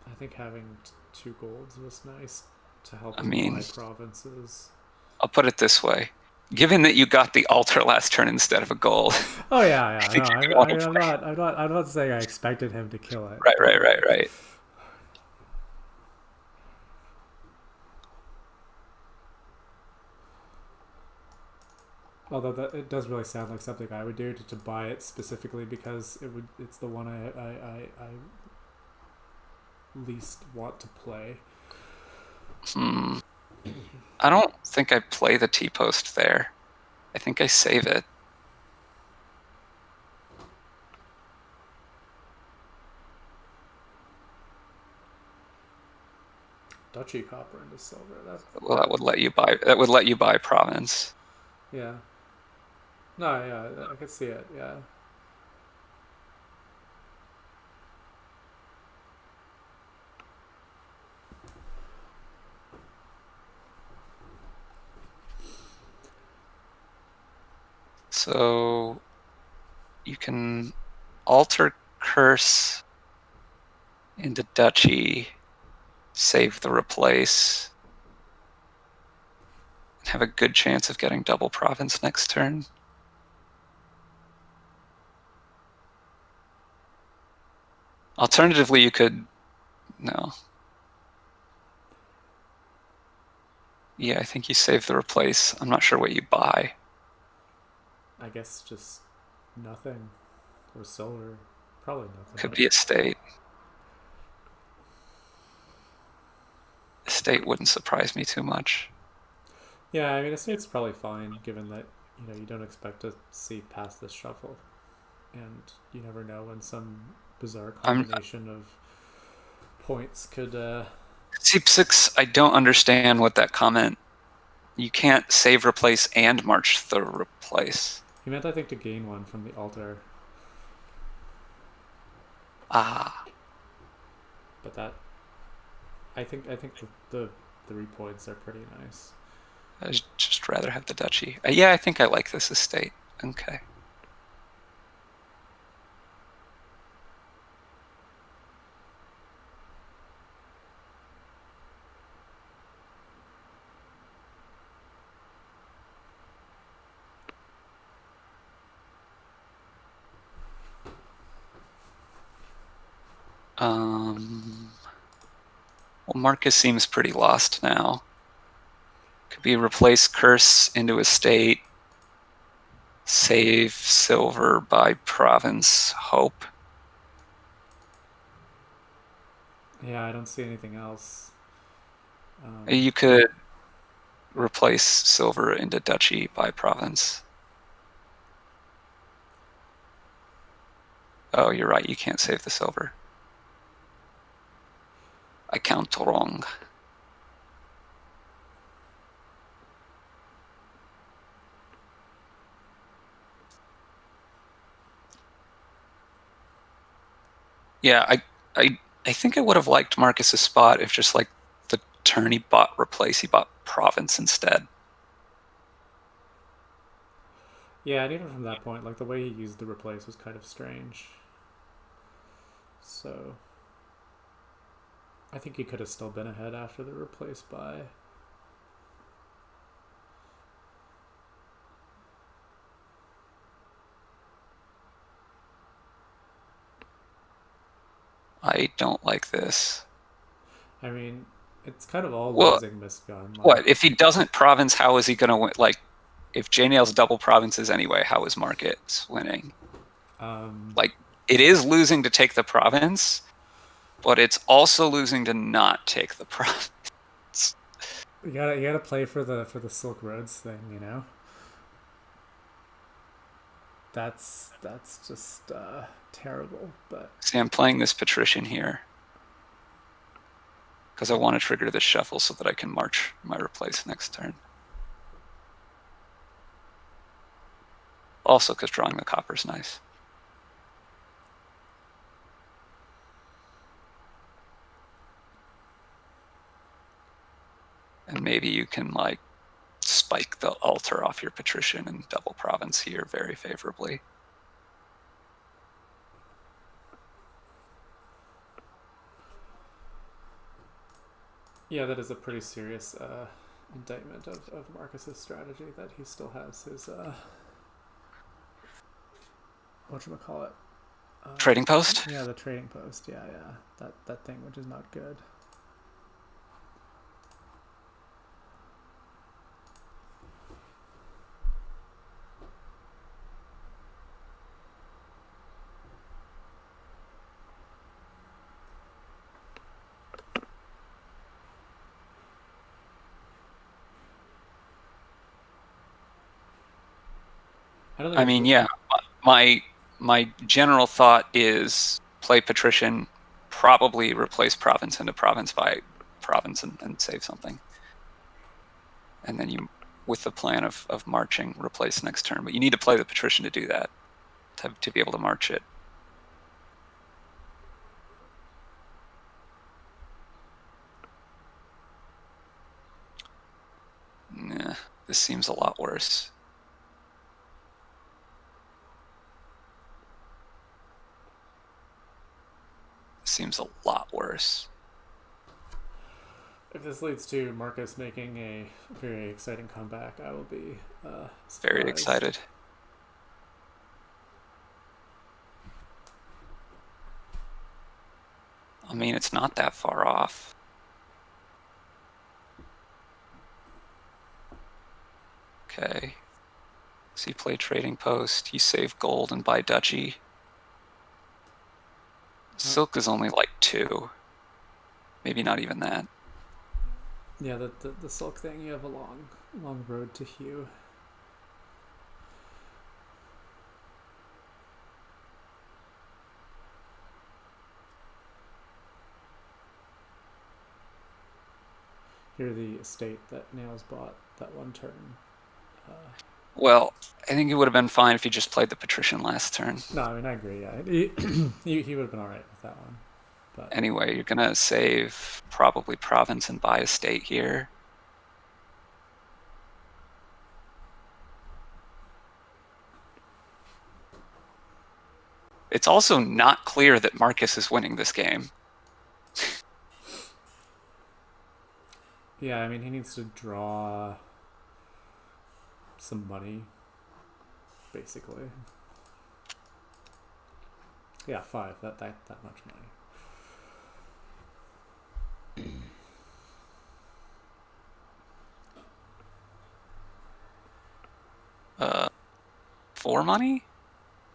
I think having 2 golds was nice to help I him mean, buy provinces. I'll put it this way. Given that you got the altar last turn instead of a gold, Oh I yeah. think No, you're going to I'm play. not. I'm not saying I expected him to kill it. Right, But right, right, like, right. although it does really sound like something I would do to buy it specifically because it's the one I least want to play. I don't think I play the T-post there. I think I save it. Duchy copper into silver. Well, that would let you buy. That would let you buy province. Yeah. No, yeah, I could see it. Yeah. So you can alter curse into duchy, save the replace, and have a good chance of getting double province next turn. Alternatively, you could no. Yeah, I think you save the replace. I'm not sure what you buy. I guess just nothing or silver. Probably nothing. Could be estate. Estate wouldn't surprise me too much. Yeah, I mean, estate's probably fine given that you don't expect to see past this shuffle, and you never know when some bizarre I'm combination of points could. C6. I don't understand what that comment. You can't save replace and march the replace. He meant, I think, to gain one from the altar. Ah. But that, I think the 3 points are pretty nice. I'd just rather have the duchy. Yeah, I think I like this estate. Okay. Um, Well, Marcus seems pretty lost now. Could be replace curse into estate, save silver by province, hope. Yeah, I don't see anything else. You could replace silver into duchy by province. Oh, you're right. You can't save the silver. I count wrong. Yeah, I think I would have liked Marcus's spot if just like the turn he bought replace, he bought province instead. Yeah, and even from that point, like the way he used the replace was kind of strange. So I think he could have still been ahead after the replace buy. I don't like this. I mean, it's kind of all Well, losing misgun. Like, what if he doesn't province? How is he going to win? Like, if JNails double provinces anyway, how is Marcus winning? Like, it is losing to take the province, but it's also losing to not take the province. you gotta play for the Silk Roads thing, you know. That's just terrible. But See, I'm playing this patrician here because I want to trigger this shuffle so that I can march my replace next turn. Also, because drawing the copper is nice. And maybe you can like spike the altar off your patrician and double province here very favorably. yeah, that is a pretty serious indictment of Marcus's strategy that he still has his whatchamacallit? Trading post? Yeah, the trading post. Yeah. That thing, which is not good. I mean, yeah. My general thought is play patrician, probably replace province into province by province and save something. And then you, with the plan of marching, replace next turn. But you need to play the patrician to do that, to be able to march it. Nah, this seems a lot worse. Seems a lot worse. If this leads to Marcus making a very exciting comeback, I will be Very excited. I mean, it's not that far off. Okay. So you play trading post, you save gold and buy duchy. Silk is only like 2. Maybe not even that. Yeah, the Silk thing, you have a long road to hew. Here, the estate that Nails bought that one turn. Well, I think it would have been fine if he just played the patrician last turn. No, I mean, I agree, yeah. He would have been alright with that one. But Anyway, you're going to save probably province and buy estate here. It's also not clear that Marcus is winning this game. yeah, I mean, he needs to draw some money, basically. Yeah, 5. That much money. 4 money?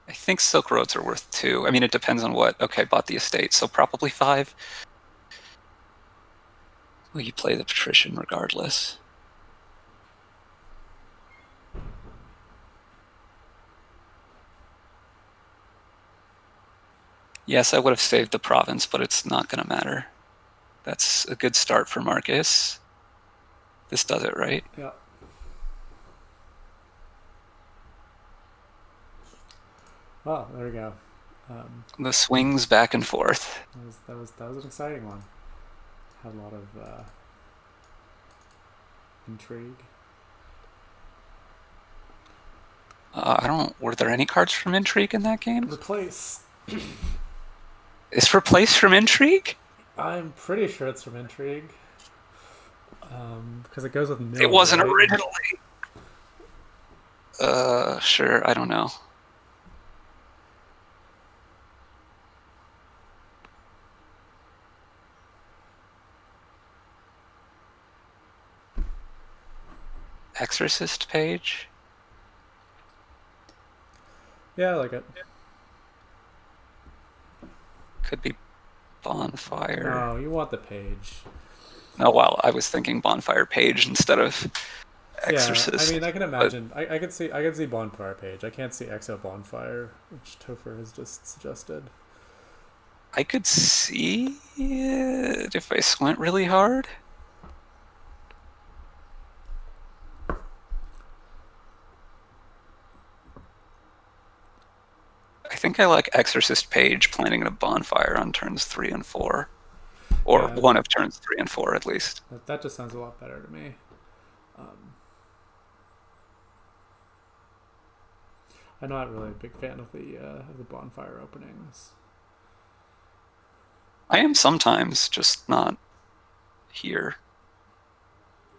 I think Silk Roads are worth 2. I mean, it depends on what. Okay, bought the estate, so probably 5. Well, you play the Patrician regardless. Yes, I would have saved the province, but it's not going to matter. That's a good start for Marcus. This does it, right? Yeah. Well, there we go. The swings back and forth. That was an exciting one. Had a lot of intrigue. I don't. Were there any cards from Intrigue in that game? Replace. Is Replace from Intrigue? I'm pretty sure it's from Intrigue. Because it goes with mill. It wasn't right? originally. Sure. I don't know. Exorcist page. Yeah, I like it. Could be Bonfire. No, you want the page. Oh, well, I was thinking Bonfire page instead of Exorcist. Yeah, I mean, I can imagine. I can see Bonfire page. I can't see Exo Bonfire, which Topher has just suggested. I could see it if I squint really hard. I think I like Exorcist page planning a Bonfire on turns 3 and 4. Or Yeah. one of turns 3 and 4 at least. That just sounds a lot better to me. I'm not really a big fan of the Bonfire openings. I am sometimes, just not here.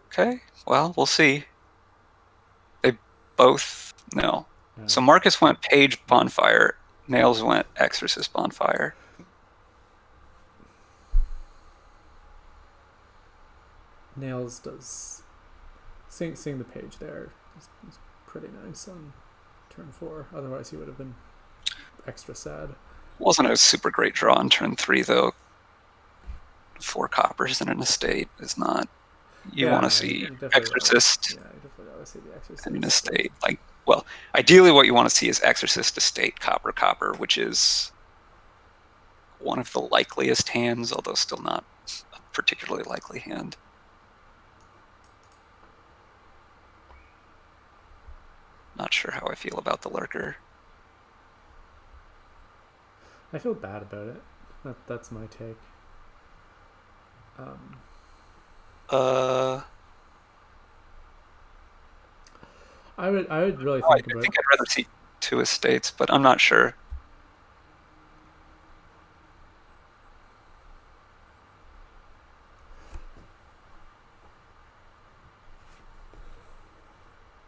Okay, well, we'll see. They both no. Yeah. So Marcus went page Bonfire, Nails went Exorcist Bonfire. Nails does seeing the page there is pretty nice on turn 4. Otherwise, he would have been extra sad. Wasn't a super great draw on turn 3 though. 4 coppers in an estate is not. You want to see Exorcist Yeah, you definitely want to see the Exorcist in an estate. Like, well, ideally, what you want to see is Exorcist estate copper, which is one of the likeliest hands, although still not a particularly likely hand. Not sure how I feel about the lurker. I feel bad about it. That's my take. I would really think about. I think I'd rather see 2 estates, but I'm not sure.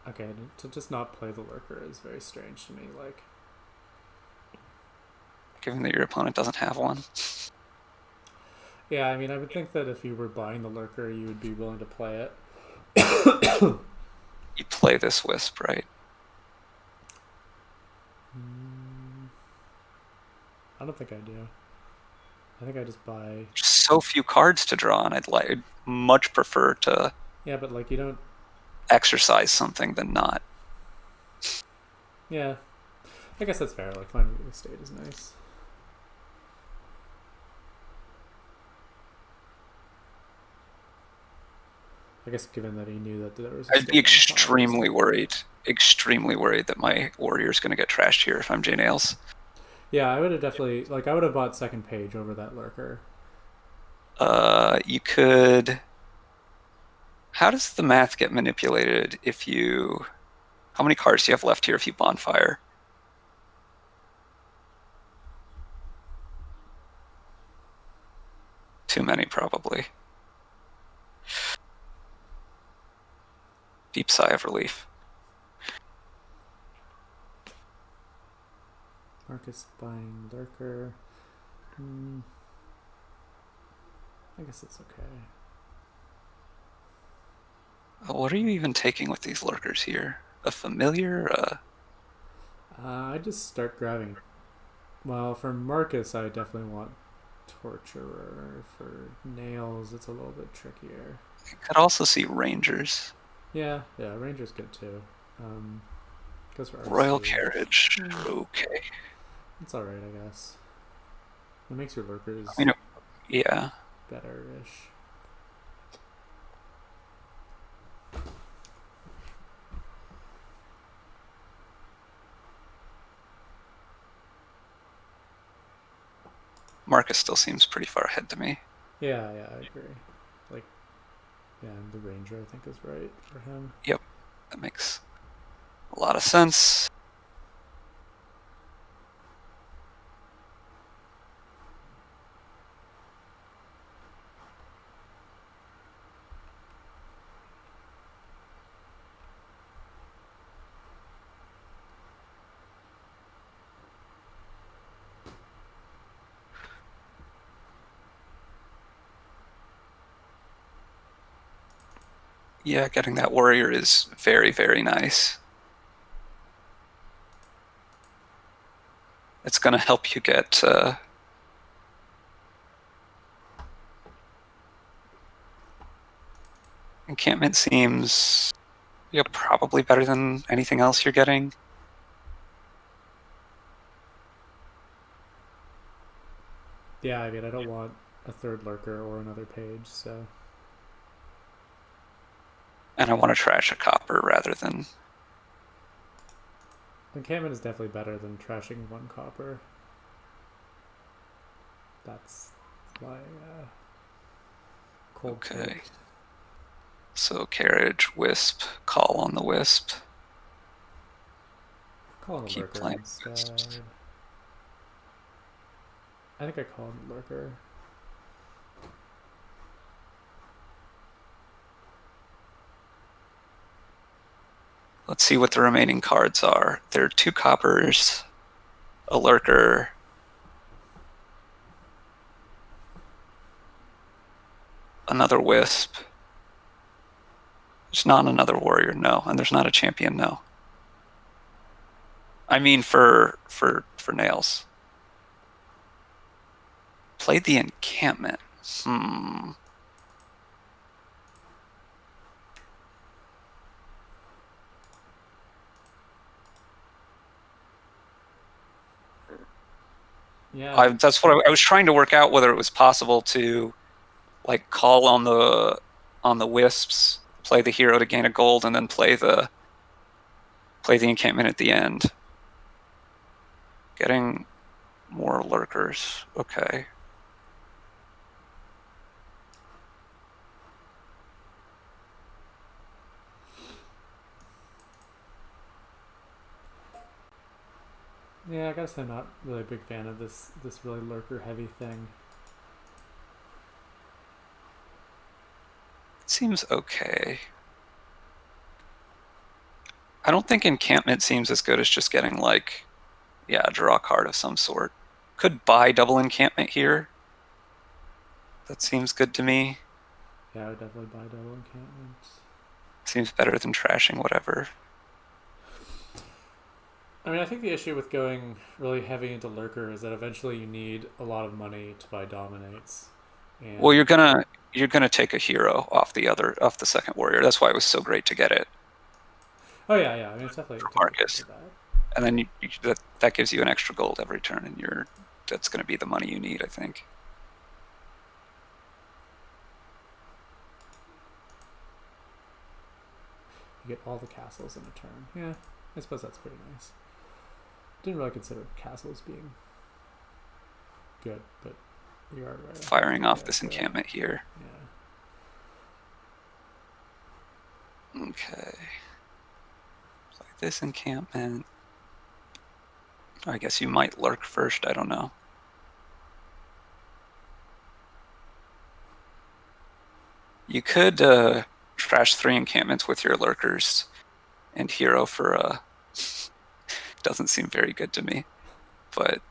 Okay, to just not play the lurker is very strange to me. Like, Given that your opponent doesn't have one. yeah, I mean, I would think that if you were buying the lurker, you would be willing to play it. You play this Wisp, right? I don't think I do. I think I just buy. Just so few cards to draw, and I'd much prefer to. Yeah, but like you don't exercise something than not. Yeah, I guess that's fair. Like finding the estate is nice. I guess given that he knew that there was. I'd be extremely worried that my warrior's going to get trashed here if I'm JNails. Yeah, I would have definitely I would have bought second page over that lurker. You could. How does the math get manipulated if you? How many cards do you have left here if you bonfire? Too many, probably. Deep sigh of relief. Marcus buying lurker. I guess it's okay. What are you even taking with these lurkers here? A familiar? I just start grabbing. Well, for Marcus, I definitely want Torturer. For Nails, it's a little bit trickier. You could also see Rangers. Yeah, Ranger's good too. Goes for Royal RC. Carriage. Okay. It's alright, I guess. It makes your I lurkers mean, yeah. better-ish. Marcus still seems pretty far ahead to me. Yeah, I agree. Like, yeah, and the Ranger, I think, is right for him. Yep, that makes a lot of sense. Yeah, getting that warrior is very, very nice. It's going to help you get encampment seems probably better than anything else you're getting. Yeah, I mean, I don't want a third lurker or another page, so. And I want to trash a copper rather than... Encampment is definitely better than trashing one copper. That's my cold Okay. take. So carriage, wisp, call on the wisp. Call on the Keep lurker playing instead. wisps. I think I call on the lurker. Let's see what the remaining cards are. There are 2 coppers, a lurker, another wisp. There's not another warrior, no, and there's not a champion, no. I mean for nails. Play the encampment. Yeah. That's what I was trying to work out, whether it was possible to like call on the wisps, play the hero to gain a gold, and then play the encampment at the end. Getting more lurkers. Okay. Yeah, I guess I'm not really a big fan of this really lurker heavy thing. It seems okay. I don't think encampment seems as good as just getting like, yeah, a draw card of some sort. Could buy double encampment here. That seems good to me. Yeah, I would definitely buy double encampment. Seems better than trashing whatever. I mean, I think the issue with going really heavy into lurker is that eventually you need a lot of money to buy dominates. And Well, you're gonna take a hero off the second warrior. That's why it was so great to get it. Oh yeah. I mean, it's definitely Marcus, that. and then that gives you an extra gold every turn, and that's going to be the money you need, I think. You get all the castles in a turn. Yeah, I suppose that's pretty nice. Didn't really consider castles being good, but you are right. Firing off this encampment here. Yeah. Okay. Play this encampment. I guess you might lurk first. I don't know. You could trash 3 encampments with your lurkers and hero for doesn't seem very good to me, but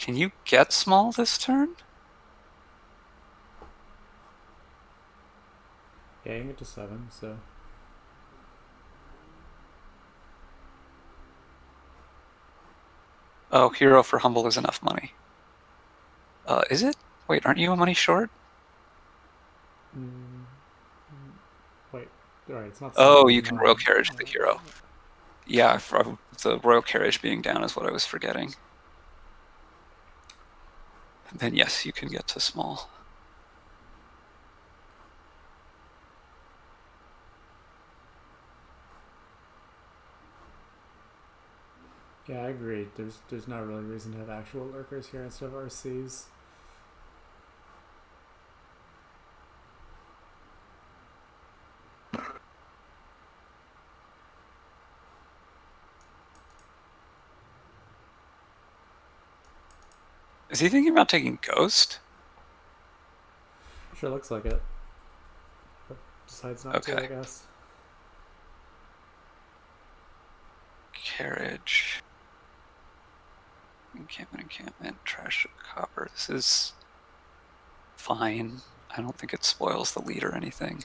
Can you get small this turn? Yeah, you can get to 7, so... Oh, hero for humble is enough money. Is it? Wait, aren't you a money short? Wait, alright, it's not 7. Oh, It's you can royal carriage the 9. hero. Yeah, the royal carriage being down is what I was forgetting. And then yes, you can get to small. Yeah, I agree. There's not really a reason to have actual lurkers here instead of RCs. Is he thinking about taking ghost? Sure looks like it. But decides not to, I guess. Carriage. Encampment, trash copper. This is fine. I don't think it spoils the lead or anything.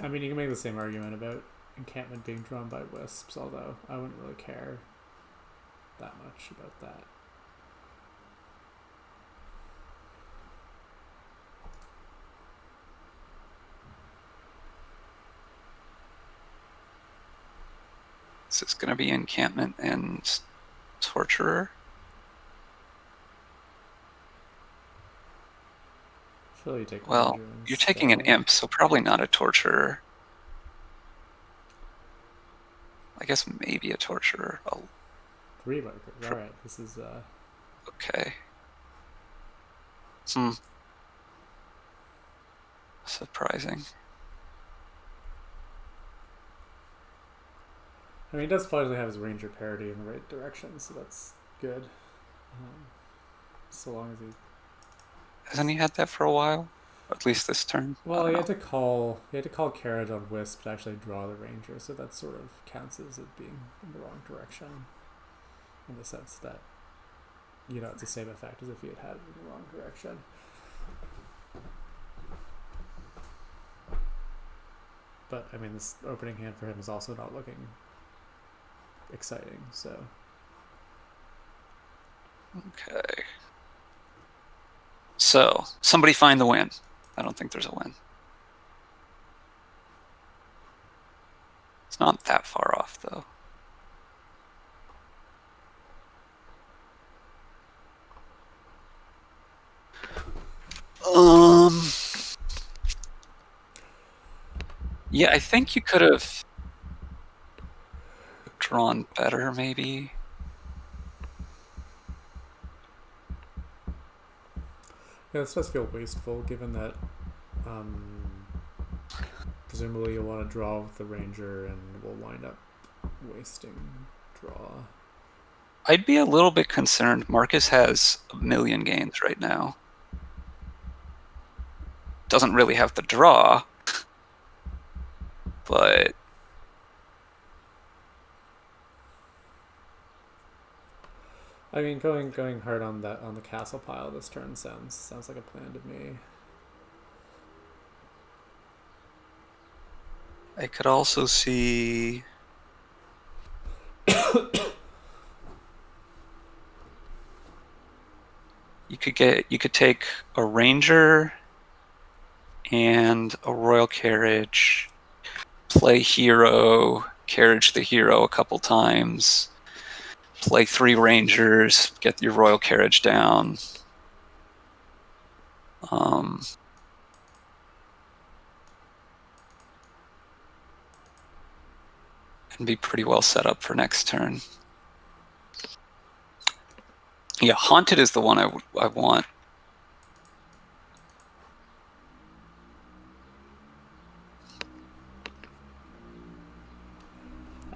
I mean, you can make the same argument about encampment being drawn by wisps, although I wouldn't really care that much about that. This is going to be encampment and torturer. Surely you take Well, you're taking an imp, so probably not a torturer. I guess maybe a torturer. 3 lurkers. Alright, this is Okay. Surprising. I mean, he does finally have his ranger parity in the right direction, so that's good. So long as he... Hasn't he had that for a while? At least this turn? Well, he had to call carriage on wisp to actually draw the ranger, so that sort of counts as it being in the wrong direction. In the sense that, you know, it's the same effect as if he had it in the wrong direction. But, I mean, this opening hand for him is also not looking exciting, so... Okay. So, somebody find the win. I don't think there's a win. It's not that far off, though. Yeah, I think you could have drawn better, maybe. Yeah, this does feel wasteful, given that presumably you'll want to draw with the ranger and we'll wind up wasting draw. I'd be a little bit concerned. Marcus has 1 million gains right now. Doesn't really have the draw, but... I mean, going hard on the castle pile this turn sounds like a plan to me. I could also see... You could take a ranger and a royal carriage, play hero, carriage the hero a couple times, play 3 rangers, get your royal carriage down. And be pretty well set up for next turn. Yeah, Haunted is the one I want.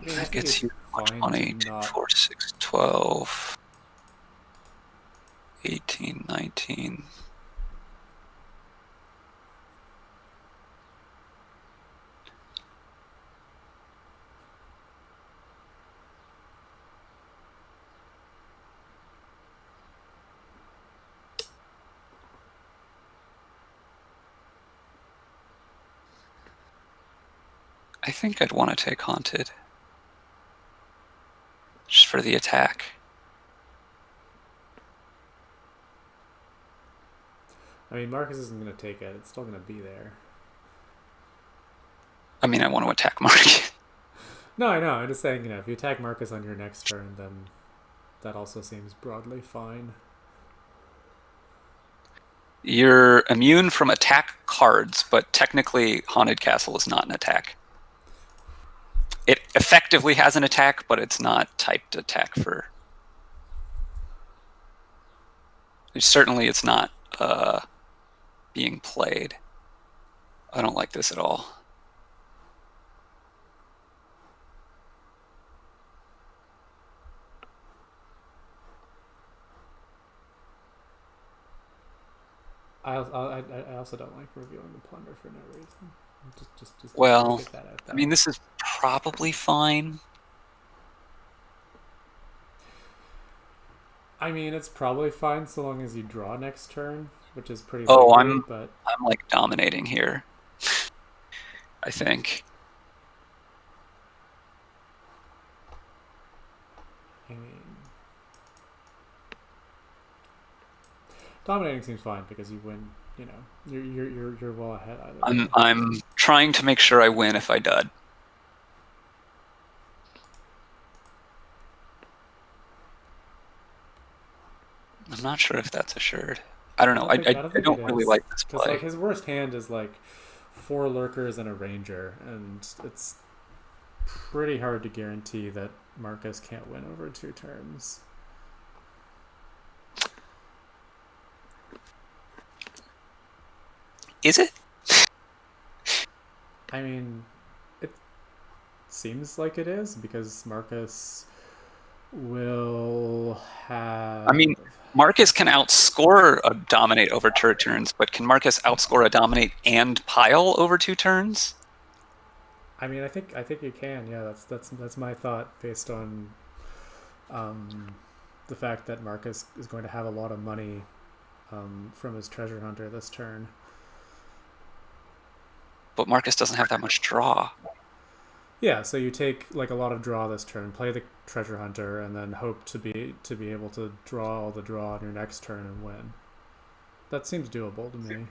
mean, I That think gets it's you fine 20, to 2, not. 4, 6, 12, 18, 19. I think I'd want to take Haunted. Just for the attack. I mean, Marcus isn't going to take it. It's still going to be there. I mean, I want to attack Marcus. No, I know. I'm just saying, if you attack Marcus on your next turn, then that also seems broadly fine. You're immune from attack cards, but technically Haunted Castle is not an attack. It effectively has an attack, but it's not typed attack for... Certainly it's not being played. I don't like this at all. I also don't like revealing the plunder for no reason. Just Well, get that out there. I mean, this is probably fine. I mean, it's probably fine so long as you draw next turn, which is pretty Oh, likely, but I'm like dominating here. I think. I mean, dominating seems fine because you win. You're well ahead either way. I'm trying to make sure I win if I dud. I'm not sure if that's assured. I don't know. I don't really like this play. Because his worst hand is 4 lurkers and a ranger, and it's pretty hard to guarantee that Marcus can't win over 2 turns. Is it? I mean, it seems like it is because Marcus will have... I mean, Marcus can outscore a dominate over 2 turns, but can Marcus outscore a dominate and pile over 2 turns? I mean, I think you can. Yeah, that's my thought based on the fact that Marcus is going to have a lot of money from his treasure hunter this turn. But Marcus doesn't have that much draw. Yeah, so you take a lot of draw this turn, play the treasure hunter, and then hope to be able to draw all the draw on your next turn and win. That seems doable to me.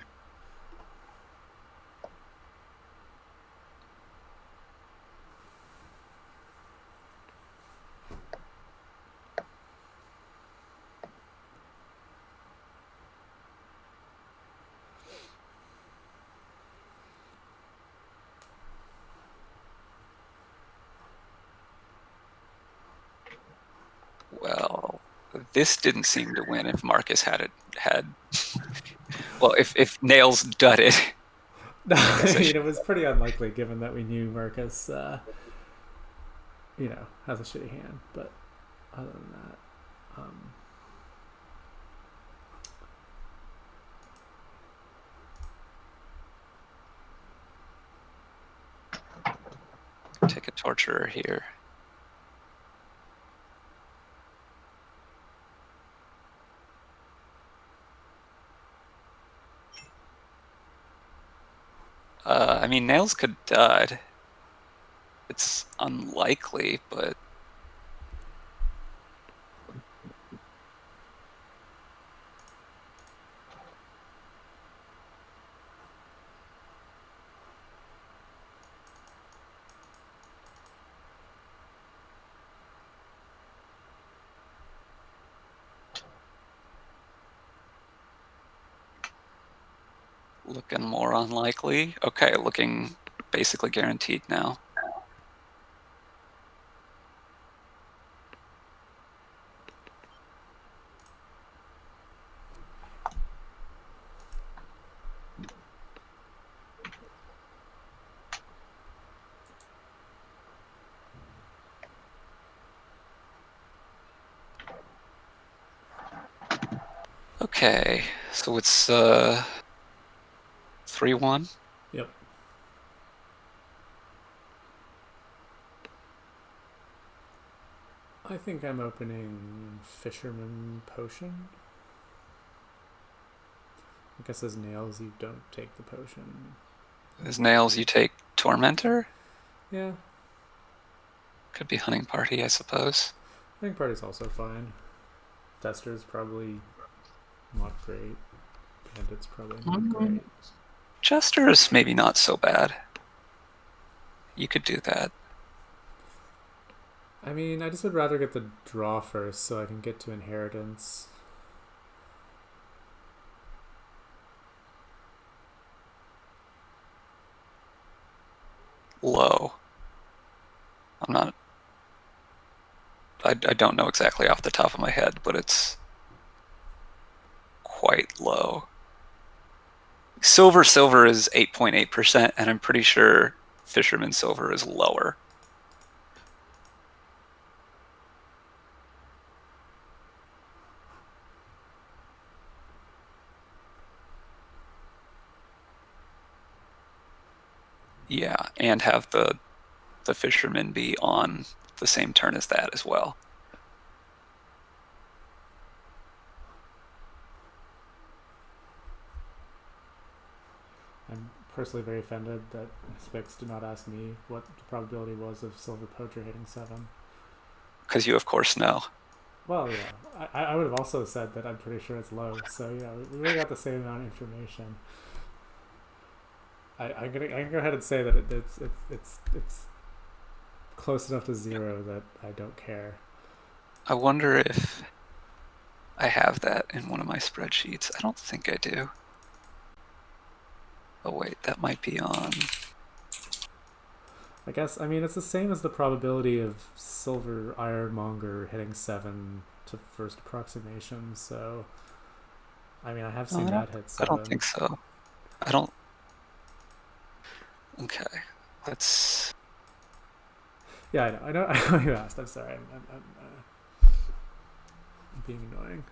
Well, this didn't seem to win if Marcus had well, if Nails dudded. I mean, it was pretty unlikely given that we knew Marcus, has a shitty hand. But other than that, Take a torturer here. I mean, Nails could dud. It's unlikely, but... Looking more unlikely. Okay, looking basically guaranteed now. Okay, so it's 3-1. Yep. I think I'm opening Fisherman Potion. I guess as nails, you don't take the potion. As nails, you take Tormentor. Yeah, Could be Hunting Party, I suppose. I think Party's also fine. Tester's probably not great. Bandit's probably not great. Jester is maybe not so bad. You could do that. I mean, I just would rather get the draw first so I can get to Inheritance. Low. I'm not... I don't know exactly off the top of my head, but it's quite low. Silver is 8.8%, and I'm pretty sure Fisherman Silver is lower. Yeah, and have the Fisherman be on the same turn as that as well. I'm personally very offended that Spix did not ask me what the probability was of Silver Poacher hitting 7. Because you, of course, know. Well, yeah. I would have also said that I'm pretty sure it's low. So, yeah, we really got the same amount of information. I'm gonna go ahead and say that it's close enough to 0 that I don't care. I wonder if I have that in one of my spreadsheets. I don't think I do. Oh wait, that might be on... I guess, I mean, it's the same as the probability of Silver Ironmonger hitting 7 to first approximation, so... I mean, I have seen that hit 7. I don't think so. I don't... Okay, let's... Yeah, I know you asked. I'm sorry. I'm being annoying.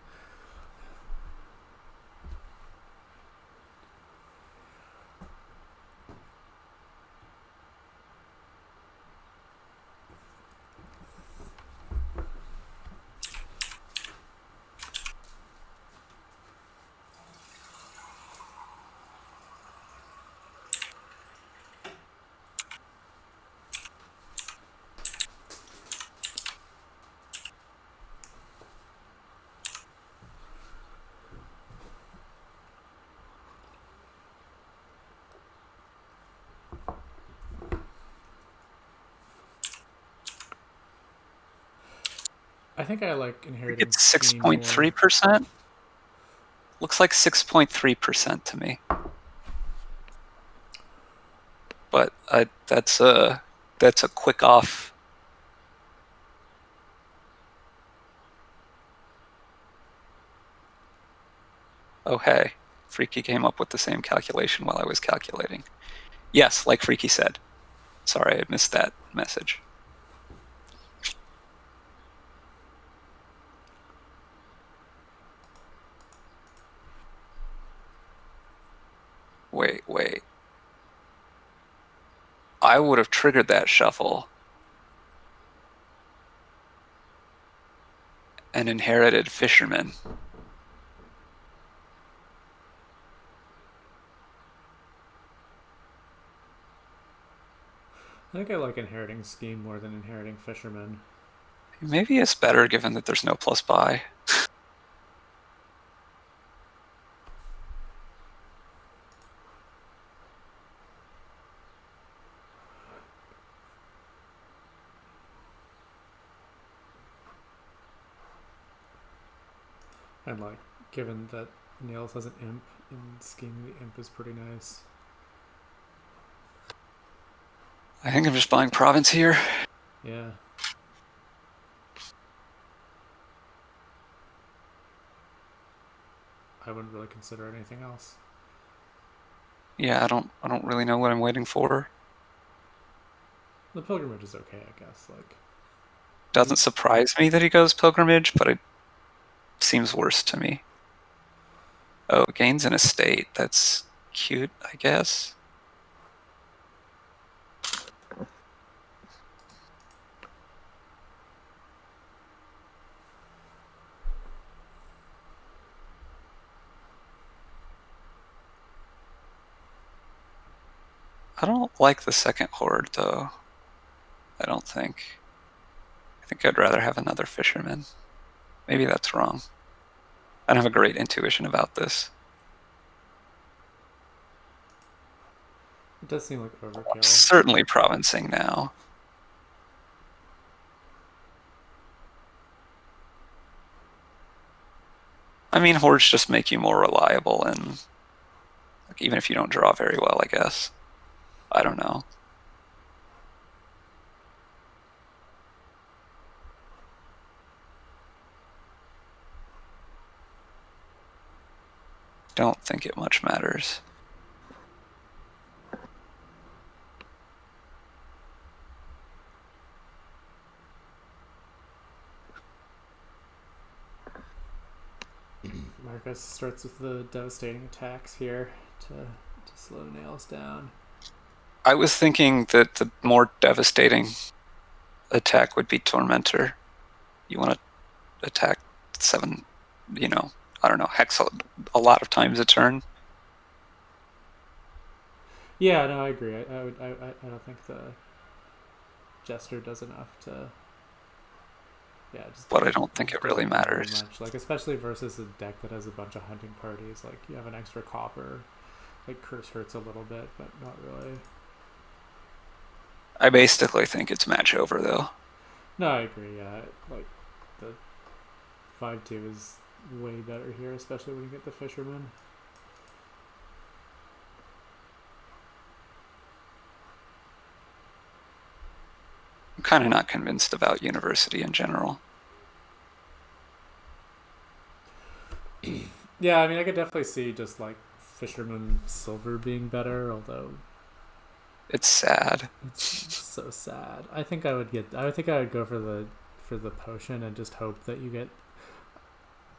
I think I like inheriting. It's 6.3%. Looks like 6.3% to me. But that's a quick off. Oh hey, Freaky came up with the same calculation while I was calculating. Yes, like Freaky said. Sorry, I missed that message. Wait. I would have triggered that shuffle and inherited Fisherman. I think I like inheriting Scheme more than inheriting Fisherman. Maybe it's better given that there's no plus buy. And like, given that Nails has an imp, and Scheming the imp is pretty nice. I think I'm just buying Province here. Yeah. I wouldn't really consider anything else. Yeah, I don't really know what I'm waiting for. The pilgrimage is okay, I guess. Like, Doesn't surprise me that he goes pilgrimage, but it seems worse to me. Oh, gains an estate. That's cute, I guess. I don't like the second horde, though. I don't think. I think I'd rather have another fisherman. Maybe that's wrong. I don't have a great intuition about this. It does seem like I'm overkill. certainly provincing now. I mean, hordes just make you more reliable, and like, even if you don't draw very well, I guess. I don't know. Don't think it much matters. Marcus starts with the devastating attacks here to slow Nails down. I was thinking that the more devastating attack would be Tormentor. You want to attack 7, I don't know, hex a lot of times a turn. Yeah, no, I agree. I don't think the Jester does enough to. Yeah, just. But I don't think it really doesn't do very matters. much. Like, especially versus a deck that has a bunch of hunting parties. Like, you have an extra copper. Like, Curse hurts a little bit, but not really. I basically think it's match over, though. No, I agree. Yeah, like the 5/2 is way better here, especially when you get the Fisherman. I'm kind of not convinced about University in general. Yeah, I mean, I could definitely see just like Fisherman Silver being better, although It's sad. it's so sad. I think I would get. I think I would go for the potion and just hope that you get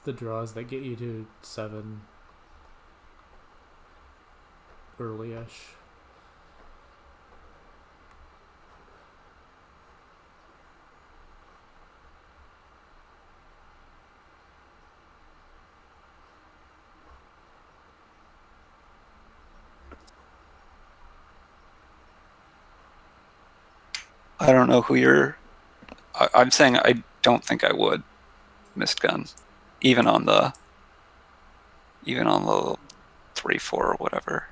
the draws that get you to 7 early-ish. I don't know who you're. I'm saying I don't think I would missed gun, even on the 3-4 or whatever.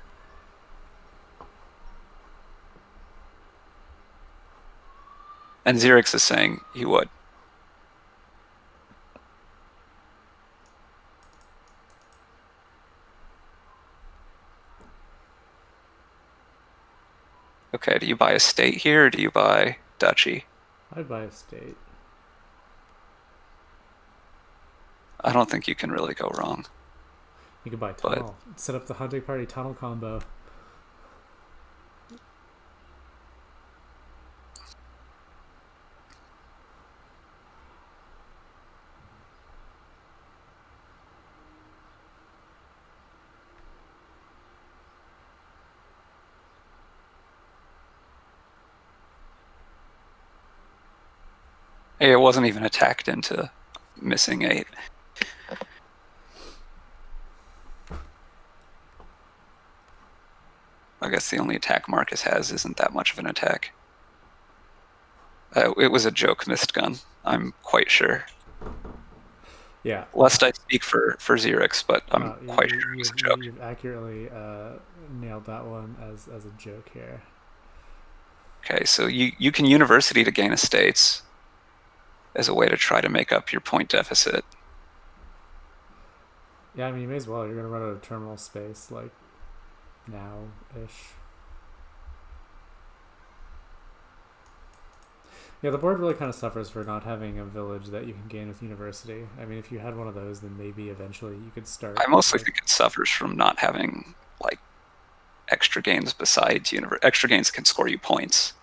And Xerix is saying he would. Okay, do you buy a state here or do you buy duchy? I'd buy a state. I don't think you can really go wrong. You could buy But tunnel. Set up the hunting party tunnel combo. hey, it wasn't even attacked into missing 8. I guess the only attack Marcus has isn't that much of an attack. It was a joke missed gun, I'm quite sure. Yeah. Lest I speak for Xerix, but I'm quite sure it was a joke. You've accurately nailed that one as a joke here. Okay, so you can University to gain estates as a way to try to make up your point deficit. Yeah, I mean, you may as well. You're going to run out of terminal space, like, now-ish. Yeah, the board really kind of suffers for not having a village that you can gain with University. I mean, if you had one of those, then maybe eventually you could start. I mostly think it suffers from not having, like, extra gains besides extra gains can score you points.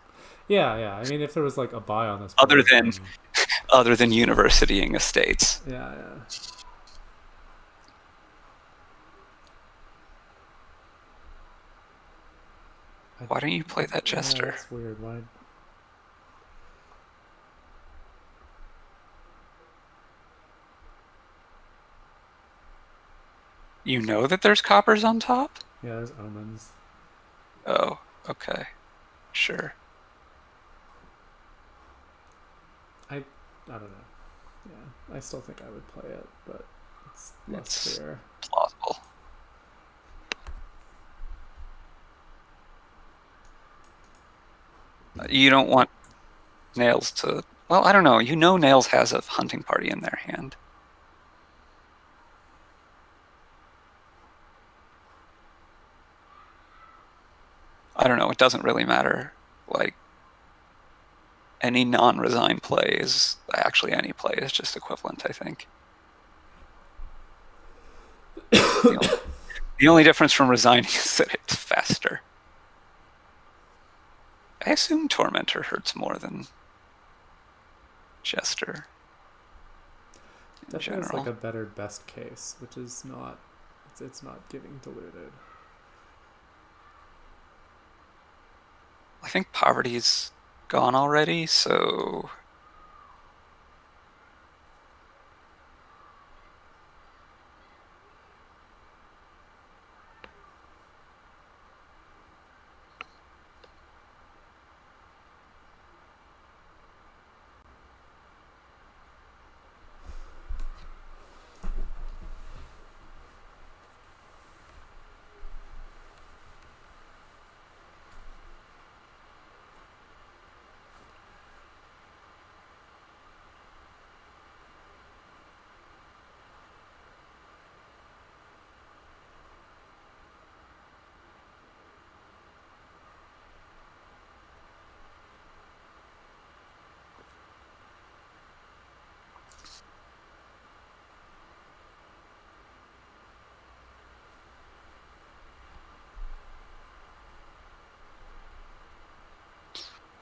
Yeah. I mean, if there was, like, a buy on this board, other than Universitying estates. Yeah. Why don't you play that Yeah, Jester? that's weird. Why? You know that there's coppers on top? Yeah, there's omens. Oh, okay. Sure. I don't know. Yeah, I still think I would play it, but it's less It's clear. plausible. You don't want Nails to... Well, I don't know. You know Nails has a hunting party in their hand. I don't know. It doesn't really matter. Like, any non-resign play is... Actually, any play is just equivalent, I think. The only difference from resigning is that it's faster. I assume Tormentor hurts more than Jester in Definitely has like general. a better best case, which is not. It's not giving diluted. I think Poverty's gone already, so...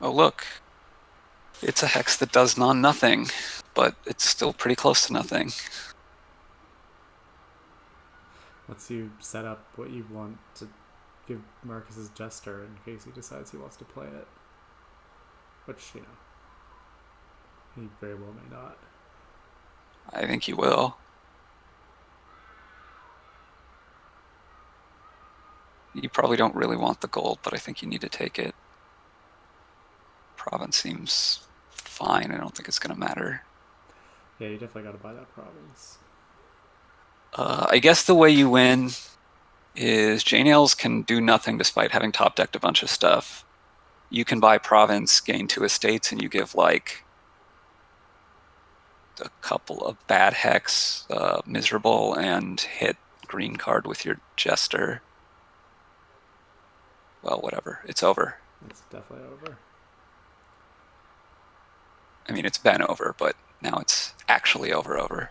Oh, look. It's a hex that does non-nothing, but it's still pretty close to nothing. Lets you set up what you want to give Marcus's Jester in case he decides he wants to play it. Which, he very well may not. I think you will. You probably don't really want the gold, but I think you need to take it. Province seems fine. I don't think it's going to matter. Yeah, you definitely got to buy that province. I guess the way you win is JNails can do nothing despite having top decked a bunch of stuff. You can buy province, gain 2 estates, and you give like a couple of bad hex, miserable, and hit green card with your Jester. Well, whatever. It's over. It's definitely over. I mean, it's been over, but now it's actually over.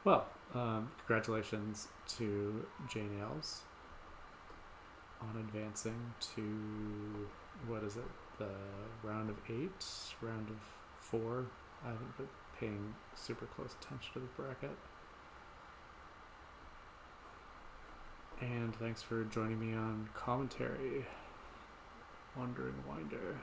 Well, congratulations to JNails on advancing to, what is it, the round of 8, round of 4. I haven't been paying super close attention to the bracket. And thanks for joining me on commentary, WanderingWinder.